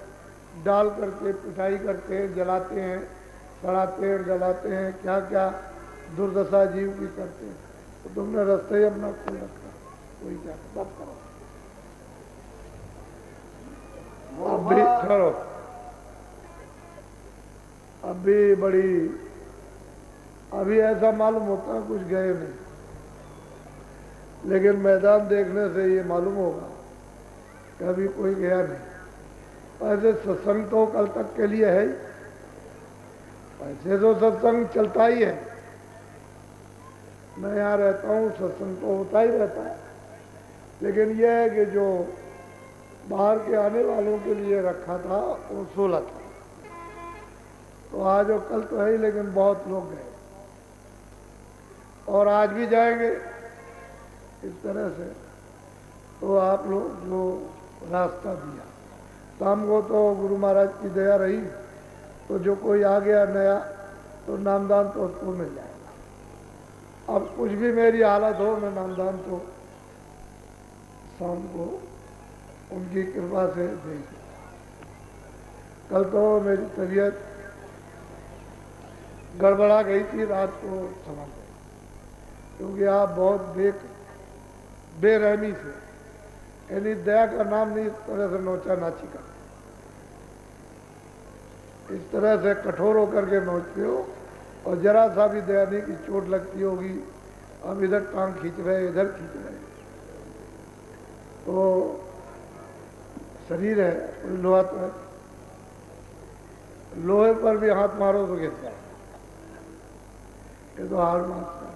डाल करके पिटाई करते हैं, जलाते हैं, सड़ाते हैं, गलाते हैं, क्या क्या दुर्दशा जीव की करते हैं। तो तुमने रास्ते ही अपना खोल रखा, कोई क्या बात करो। अभी ठहरो, अभी ऐसा मालूम होता है कुछ गए नहीं, लेकिन मैदान देखने से ये मालूम होगा कि अभी कोई गया नहीं। ऐसे सत्संग तो कल तक के लिए है ही, ऐसे तो सत्संग चलता ही है। मैं यहाँ रहता हूँ, सत्संग तो होता ही रहता है, लेकिन यह है कि जो बाहर के आने वालों के लिए रखा था वो 16 था, तो आज और कल तो है ही, लेकिन बहुत लोग गए और आज भी जाएंगे इस तरह से। तो आप लोग जो रास्ता दिया, शाम को तो गुरु महाराज की दया रही, तो जो कोई आ गया नया तो नामदान तो उसको मिल जाएगा। अब कुछ भी मेरी हालत हो, मैं नामदान तो शाम को उनकी कृपा से देंगे। कल तो मेरी तबीयत गड़बड़ा गई थी, रात को संभल गई, क्योंकि आप बहुत बेरहमी से, यानी दया का नाम नहीं, इस तरह से नोचा नाची कर, इस तरह से कठोर होकर के नोचते हो, और जरा सा भी दया नहीं की चोट लगती होगी, हम इधर टांग खींच रहे, इधर खींच रहे, तो शरीर है, लोहा तो है, लोहे पर भी हाथ मारो तो गिर जाए, ये तो हार मारता है।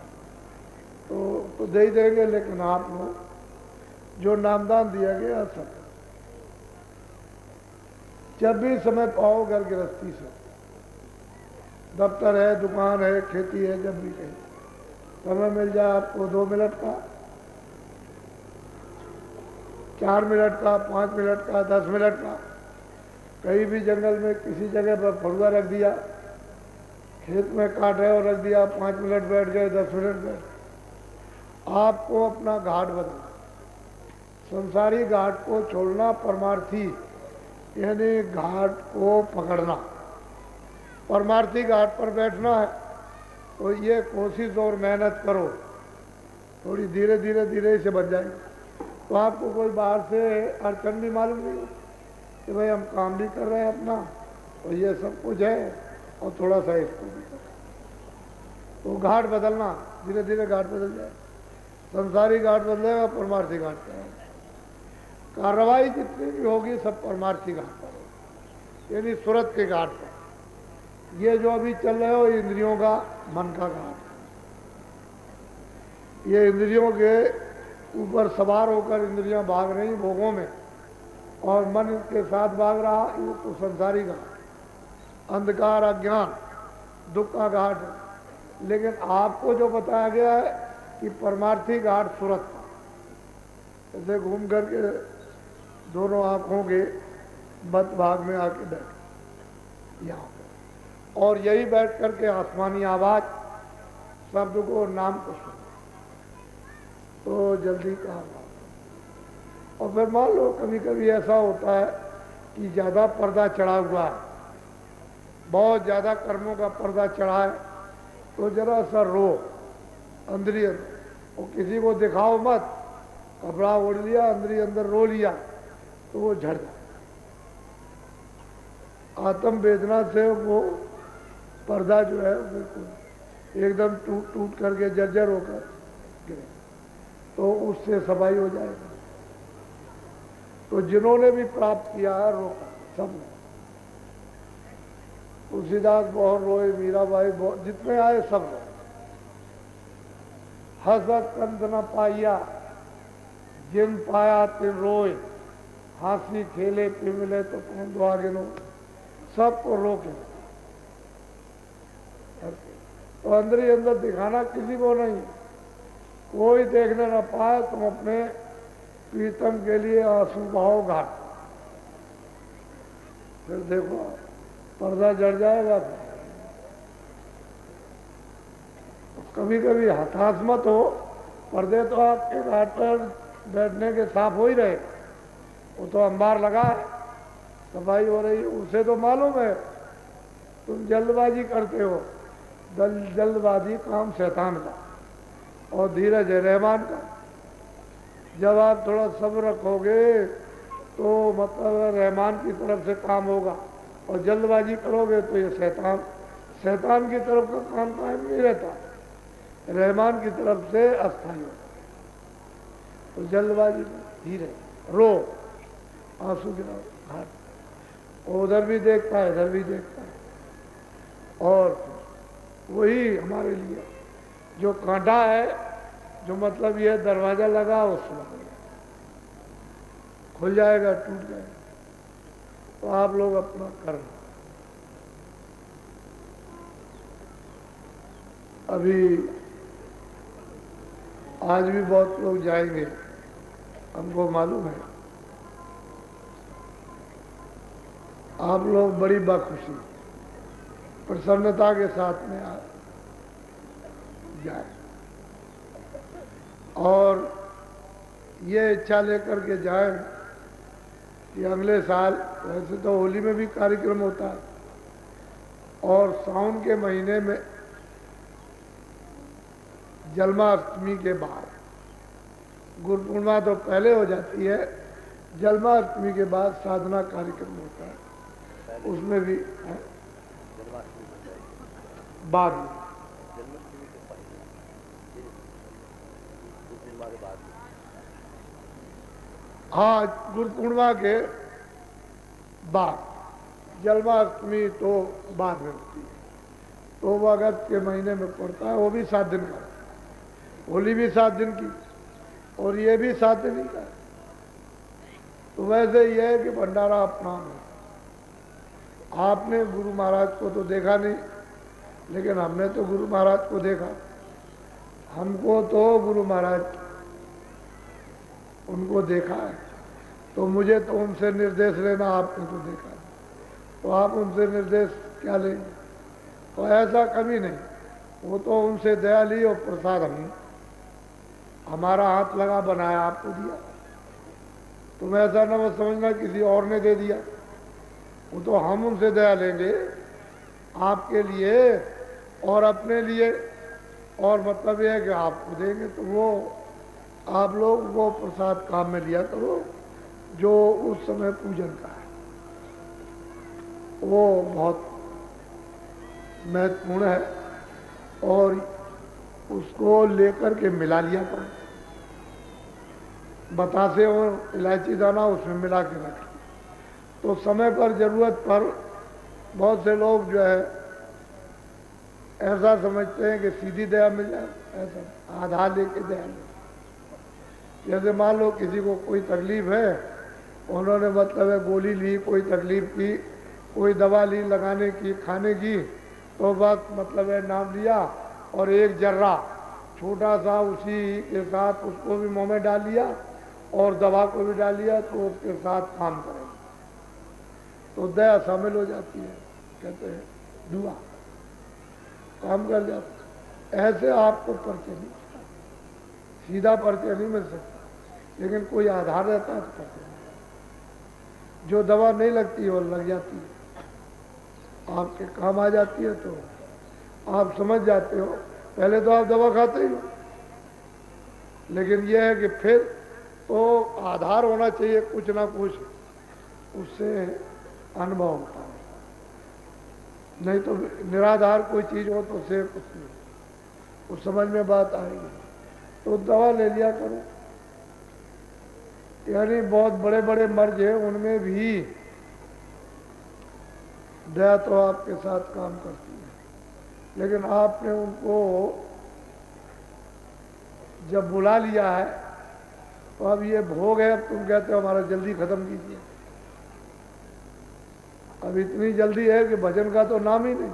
तो दे ही देंगे, लेकिन आप लोग जो नामदान दिया गया सब, जब भी समय पाओ घर गृहस्थी से, दफ्तर है, दुकान है, खेती है, जब भी कहीं समय मिल जाए आपको, 2 मिनट का, 4 मिनट का, 5 मिनट का, 10 मिनट का, कहीं भी जंगल में किसी जगह पर फरुआ रख दिया, खेत में काट रहे हो रख दिया, 5 मिनट बैठ गए, 10 मिनट बैठ, आपको अपना घाट बदलना, संसारी घाट को छोड़ना, परमार्थी यानी घाट को पकड़ना, परमार्थी घाट पर बैठना है। तो ये कोशिश और मेहनत करो, थोड़ी धीरे धीरे धीरे से बन जाएगी। तो आपको कोई बाहर से अड़चन भी मालूम नहीं कि भाई हम काम भी कर रहे हैं अपना, और ये सब कुछ है, और थोड़ा सा इसको भी कर, तो घाट बदलना, धीरे धीरे घाट बदल जाए, संसारी घाट बदलेगा, परमार्थी घाट पर कार्रवाई जितनी भी होगी सब परमार्थी घाट पर, यानी सूरत के घाट पर। ये जो अभी चल रहे हो इंद्रियों का, मन का घाट, ये इंद्रियों के ऊपर सवार होकर इंद्रियां भाग रही भोगों में, और मन के साथ भाग रहा, ये तो संसारी घाट, अंधकार, अज्ञान, दुख का घाट है। लेकिन आपको जो बताया गया है कि परमार्थी घाट सूरत का, ऐसे घूम करके दोनों आंखों के मध्य भाग में आके बैठ यहाँ पर, और यही बैठ करके आसमानी आवाज शब्द को, नाम को सुनो, तो जल्दी कहा। और फिर मान लो कभी कभी ऐसा होता है कि ज़्यादा पर्दा चढ़ा हुआ है, बहुत ज़्यादा कर्मों का पर्दा चढ़ा है, तो जरा सा रो अंदरी अंदर, और किसी को दिखाओ मत, कपड़ा ओढ़ लिया, अंदरी अंदर रो लिया, तो वो झड़ जाए। आत्म वेदना से वो पर्दा जो है बिल्कुल एकदम टूट टूट करके जर्जर होकर गिरे, तो उससे सफाई हो जाएगी। तो जिन्होंने भी प्राप्त किया है रोका सब ने, तुलसीदास बहुत रोए, मीराबाई बहुत, जितने आए सब रोए। हसत कंत न पाइया जिन पाया तिन रोए, हंसी खेले पी मिले तो कौन दुआ गिनो, सबको रोके। तो अंदर ही अंदर दिखाना किसी को नहीं, कोई देखने ना पाए, तुम अपने प्रीतम के लिए आंसू बहाओ घाट, फिर देखो पर्दा जड़ जाएगा। तो कभी कभी हताश मत हो, पर्दे तो आपके घाट पर बैठने के साफ हो ही रहे, वो तो अंबार लगा है, सफाई हो रही है, उसे तो मालूम है। तुम जल्दबाजी करते हो, जल्दबाजी काम शैतान का और धीरज है रहमान का। जब आप थोड़ा सब्र रखोगे तो मतलब रहमान की तरफ से काम होगा, और जल्दबाजी करोगे तो ये शैतान की तरफ का काम कायम नहीं रहता, रहमान की तरफ से अस्थायी होता। तो जल्दबाजी धीरे रो, आंसू गिराओ घाट, उधर भी देखता है इधर भी देखता है। और वही हमारे लिए जो कांटा है, जो मतलब ये दरवाजा लगा उसमें खुल जाएगा, टूट जाएगा। तो आप लोग अपना करना। अभी आज भी बहुत लोग जाएंगे, हमको मालूम है। आप लोग बड़ी बखुशी प्रसन्नता के साथ में जाए, और ये इच्छा लेकर के जाए कि अगले साल, वैसे तो होली में भी कार्यक्रम होता है, और सावन के महीने में जन्माष्टमी के बाद, गुरु पूर्णिमा तो पहले हो जाती है, जन्माष्टमी के बाद साधना कार्यक्रम होता है, उसमें भी है बाद में, हाँ गुरु पूर्णिमा के बाद, जन्माष्टमी तो बाद में होती है, तो वो अगस्त के महीने में पड़ता है, वो भी 7 दिन का, होली भी 7 दिन की और ये भी 7 दिन का। तो वैसे ये है कि भंडारा अपना है। आपने गुरु महाराज को तो देखा नहीं, लेकिन हमने तो गुरु महाराज को देखा। हमको तो गुरु महाराज उनको देखा है, तो मुझे तो उनसे निर्देश लेना, आपने तो देखा है, तो आप उनसे निर्देश क्या लेंगे? तो ऐसा कभी नहीं, वो तो उनसे दया ली और प्रसाद हमारा हाथ लगा बनाया, आपको दिया। तुम ऐसा न मत समझना किसी और ने दे दिया, वो तो हम उनसे दया लेंगे आपके लिए और अपने लिए, और मतलब यह है कि आपको देंगे, तो वो आप लोग वो प्रसाद काम में लिया करो जो उस समय पूजन का है, वो बहुत महत्वपूर्ण है, और उसको लेकर के मिला लिया करो। बतासे और इलायची दाना उसमें मिला के रखिए, तो समय पर जरूरत पर बहुत से लोग जो है ऐसा समझते हैं कि सीधी दया मिल जाए, ऐसा आधार लेके दया मिल। जैसे मान लो किसी को कोई तकलीफ है, उन्होंने मतलब है गोली ली, कोई तकलीफ की, कोई दवा ली लगाने की, खाने की, तो बस मतलब है नाम लिया और एक जर्रा छोटा सा उसी के साथ उसको भी मुंह में डाल लिया और दवा को भी डाल लिया, तो उसके साथ काम करेंगे, तो दया शामिल हो जाती है, कहते हैं दुआ काम कर जाता। ऐसे आपको परिचय नहीं, सीधा परिचय नहीं मिल सकता, लेकिन कोई आधार रहता है तो परिचय नहीं। जो दवा नहीं लगती वो लग जाती है, आपके काम आ जाती है, तो आप समझ जाते हो। पहले तो आप दवा खाते ही हो, लेकिन यह है कि फिर तो आधार होना चाहिए, कुछ ना कुछ उससे अनुभव होता है, नहीं तो निराधार कोई चीज हो तो उससे कुछ नहीं, उस समझ में बात आएगी। तो दवा ले लिया करो, यानी बहुत बड़े बड़े मर्ज है, उनमें भी दया तो आपके साथ काम करती है, लेकिन आपने उनको जब बुला लिया है तो अब ये भोग है, अब तुम कहते हो हमारा जल्दी खत्म कीजिए। अब इतनी जल्दी है कि भजन का तो नाम ही नहीं,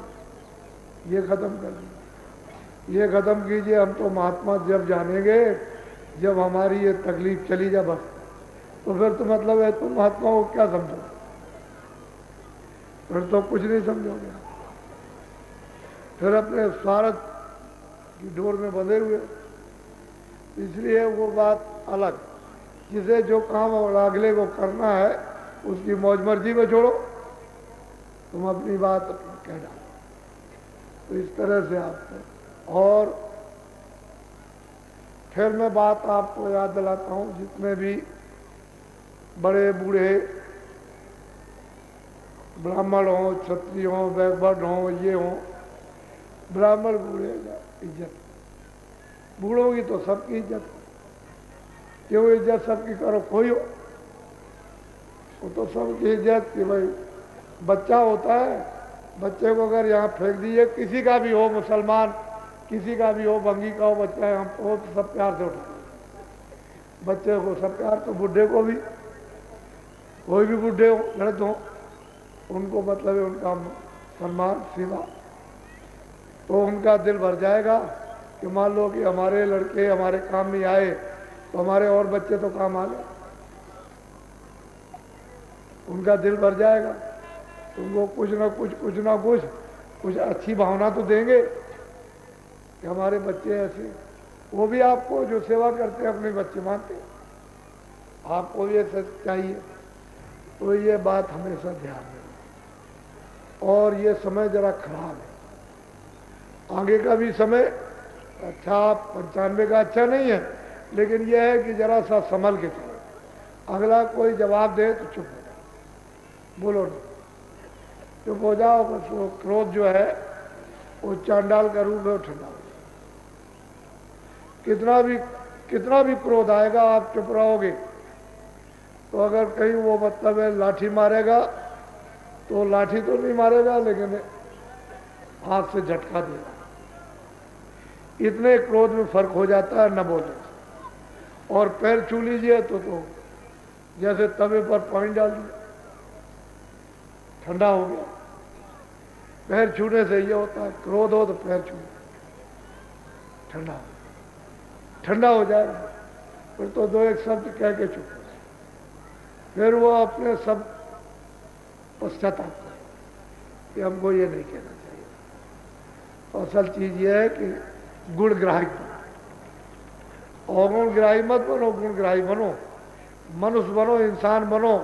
ये खत्म कर दिया, ये खत्म कीजिए। हम तो महात्मा जब जानेंगे जब हमारी ये तकलीफ चली जाए बस, तो फिर तो मतलब है तुम महात्मा को क्या समझो, फिर तो कुछ नहीं समझोगे, फिर अपने स्वार्थ की डोर में बंधे हुए। इसलिए वो बात अलग, जिसे जो काम और अगले को करना है उसकी मौज मर्जी में छोड़ो, तुम अपनी बात कह डालो। तो इस तरह से आपको, और फिर मैं बात आपको याद दिलाता हूं, जितने भी बड़े बूढ़े ब्राह्मण हों, क्षत्रिय हों, वैश्य हों, ये हों, ब्राह्मण बूढ़े इज्जत, बूढ़ों की तो सबकी इज्जत, क्यों इज्जत सबकी करो, कोई हो वो तो सबकी इज्जत। कि भाई बच्चा होता है, बच्चे को अगर यहाँ फेंक दीजिए, किसी का भी हो, मुसलमान किसी का भी हो, बंगी का हो बच्चा, यहाँ वो तो सब प्यार से उठा बच्चे को, सब प्यार। तो बुढ़े को भी, कोई भी बुढ़े हो, लड़त हो, उनको मतलब है उनका सम्मान, सेवा, तो उनका दिल भर जाएगा कि मान लो कि हमारे लड़के हमारे काम में आए तो हमारे और बच्चे तो काम आ गए, उनका दिल भर जाएगा। तुमको कुछ ना कुछ अच्छी भावना तो देंगे कि हमारे बच्चे ऐसे, वो भी आपको जो सेवा करते हैं अपने बच्चे मानते हैं, आपको ये सच चाहिए। तो ये बात हमेशा ध्यान में। और ये समय जरा खराब है, आगे का भी समय अच्छा 95 का अच्छा नहीं है, लेकिन यह है कि जरा सा संभल के चलो। अगला कोई जवाब दे तो चुप हो जाओ, बोलो नहीं, चुप हो जाओ। बस वो क्रोध जो है वो चांडाल का रूप है, ठंडा हो जाए। कितना भी क्रोध आएगा, आप चुप रहोगे तो अगर कहीं वो मतलब है लाठी मारेगा तो लाठी तो नहीं मारेगा, लेकिन हाथ से झटका देगा। इतने क्रोध में फर्क हो जाता है न बोले। और पैर छू लीजिए तो जैसे तवे पर पानी डाल दिया, ठंडा हो गया। पैर छूने से ये होता है, क्रोध हो तो पैर छू, ठंडा हो जाएगा। फिर तो दो एक शब्द कह के चुप, फिर वो अपने सब पश्चाताप करे कि हमको ये नहीं कहना चाहिए। तो असल चीज ये है कि गुणग्राही बनो, अवगुणग्राही मत बनो, गुणग्राही बनो, मनुष्य बनो, इंसान बनो।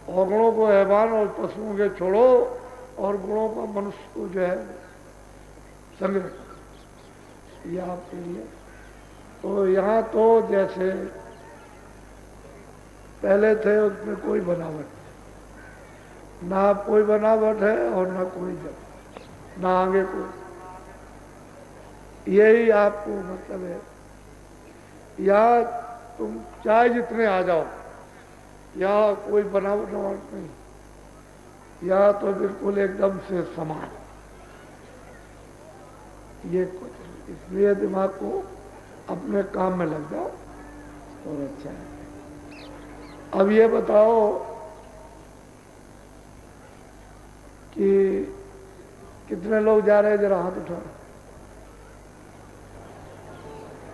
अवगुणों को हैवान और पशुओं के छोड़ो और गुणों का मनुष्य को जो है संग्रह करो, ये आपके लिए। तो यहाँ तो जैसे पहले थे उसमें कोई बनावट, ना कोई बनावट है और ना कोई जब, ना आगे कोई। यही आपको मतलब है, या तुम चाहे जितने आ जाओ, या कोई बनावट नहीं, या तो बिल्कुल एकदम से समान, ये कुछ। इसलिए दिमाग को अपने काम में लग जाओ और अच्छा है। अब ये बताओ कि कितने लोग जा रहे हैं, जरा हाथ उठाओ,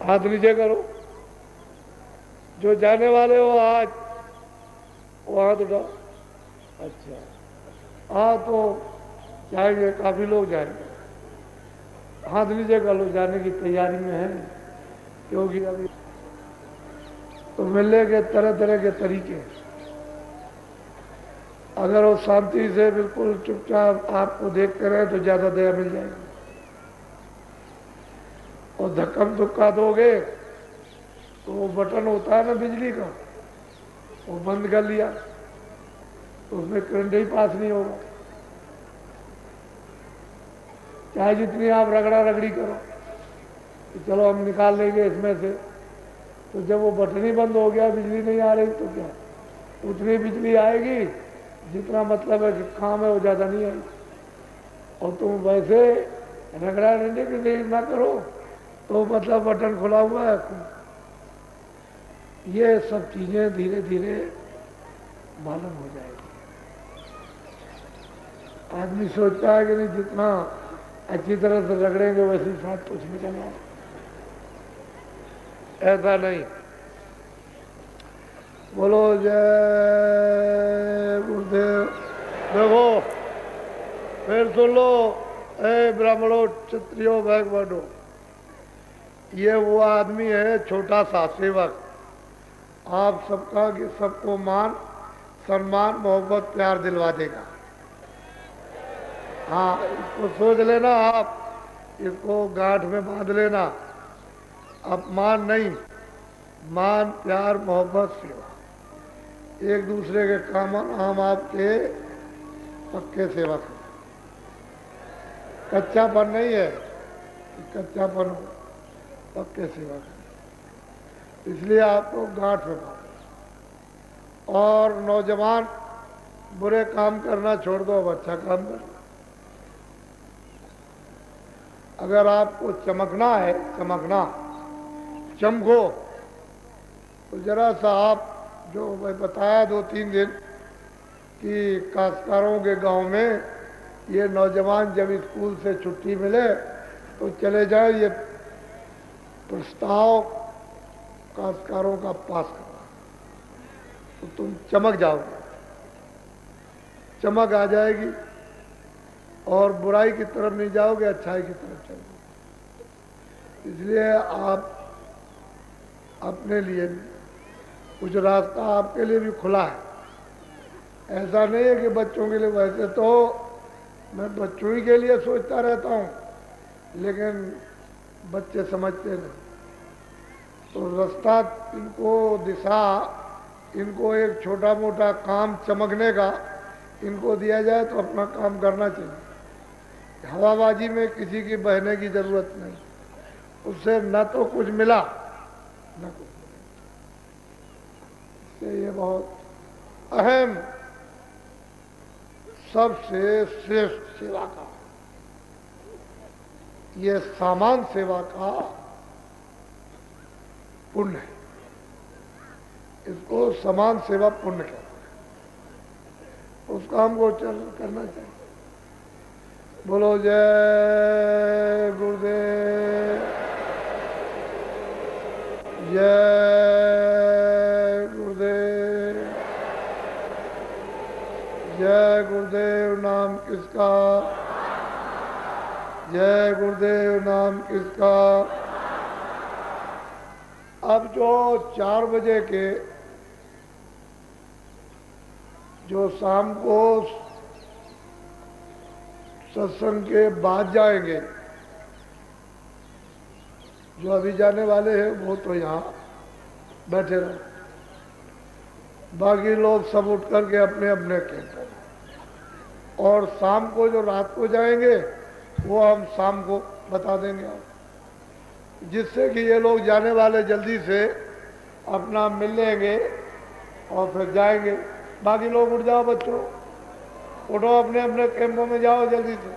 हाथ नीचे करो। जो जाने वाले हो आज वो हाथ उठाओ। अच्छा, हाँ तो जाएंगे, काफी लोग जाएंगे, हाथ नीचे कर लो, जाने की तैयारी में है। क्योंकि अभी तो मिलने के तरह तरह के तरीके, अगर वो शांति से बिल्कुल चुपचाप आपको देखते रहे तो ज्यादा दया मिल जाएगी। और धक्कम धुक्का दोगे तो वो बटन होता है ना बिजली का, वो बंद कर लिया तो उसमें करंट ही पास नहीं होगा। चाहे जितनी आप रगड़ा रगड़ी करो कि चलो हम निकाल लेंगे इसमें से, तो जब वो बटन ही बंद हो गया, बिजली नहीं आ रही, तो क्या उतनी बिजली आएगी जितना मतलब है कि काम है वो ज्यादा नहीं आएगी। और तुम वैसे रगड़ा रगड़ी ना करो तो मतलब बटन खुला हुआ है, ये सब चीजें धीरे धीरे मालूम हो जाएगी। आदमी सोचता है कि नहीं जितना अच्छी तरह से रगड़ेंगे वैसे ही साथ कुछ निकल आए, ऐसा नहीं। बोलो जय गुरुदेव। देखो फिर सुन लो, ए ब्राह्मणों, क्षत्रियो, बैकवर्डो, ये वो आदमी है छोटा सा सेवक, आप सबका कि सबको मान सम्मान मोहब्बत प्यार दिलवा देगा। हाँ, इसको सोच लेना, आप इसको गांठ में बांध लेना। अपमान नहीं, मान प्यार मोहब्बत सेवा, एक दूसरे के काम हम आपके पक्के सेवक हैं। कच्चापन नहीं है, कच्चापन हो, पक्के सेवक है, इसलिए आपको गांठ में बांधो। और नौजवान बुरे काम करना छोड़ दो, अब अच्छा काम करो। अगर आपको चमकना है, चमकना, चमको, तो जरा सा आप, जो मैं बताया 2-3 दिन कि काश्तकारों के गांव में ये नौजवान जब स्कूल से छुट्टी मिले तो चले जाए ये प्रस्ताव काश्तकारों का पास करना, तो तुम चमक जाओगे, चमक आ जाएगी और बुराई की तरफ नहीं जाओगे, अच्छाई की तरफ चलोगे। इसलिए आप अपने लिए कुछ रास्ता आपके लिए भी खुला है। ऐसा नहीं है कि बच्चों के लिए, वैसे तो मैं बच्चों ही के लिए सोचता रहता हूँ, लेकिन बच्चे समझते नहीं। तो रास्ता इनको, दिशा इनको एक छोटा मोटा काम चमकने का इनको दिया जाए तो अपना काम करना चाहिए। हवाबाजी में किसी की बहने की जरूरत नहीं, उससे न तो कुछ मिला न कुछ। ये बहुत अहम, सबसे श्रेष्ठ सेवा का, ये सामान सेवा का पुण्य है, इसको समान सेवा पुण्य कहते हैं। उस काम को करना चाहिए। बोलो जय गुरुदेव, जय गुरुदेव, जय गुरुदेव नाम किसका, जय गुरुदेव नाम किसका। अब जो 4 बजे के, जो शाम को सत्संग के बाद जाएंगे, जो अभी जाने वाले हैं वो तो यहाँ बैठे रहे, बाकी लोग सब उठ करके अपने अपने कैंप पर। और शाम को जो रात को जाएंगे वो हम शाम को बता देंगे आप, जिससे कि ये लोग जाने वाले जल्दी से अपना मिल लेंगे और फिर जाएंगे। बाकी लोग उठ जाओ, बच्चों उठो, अपने अपने कैंपों में जाओ जल्दी से।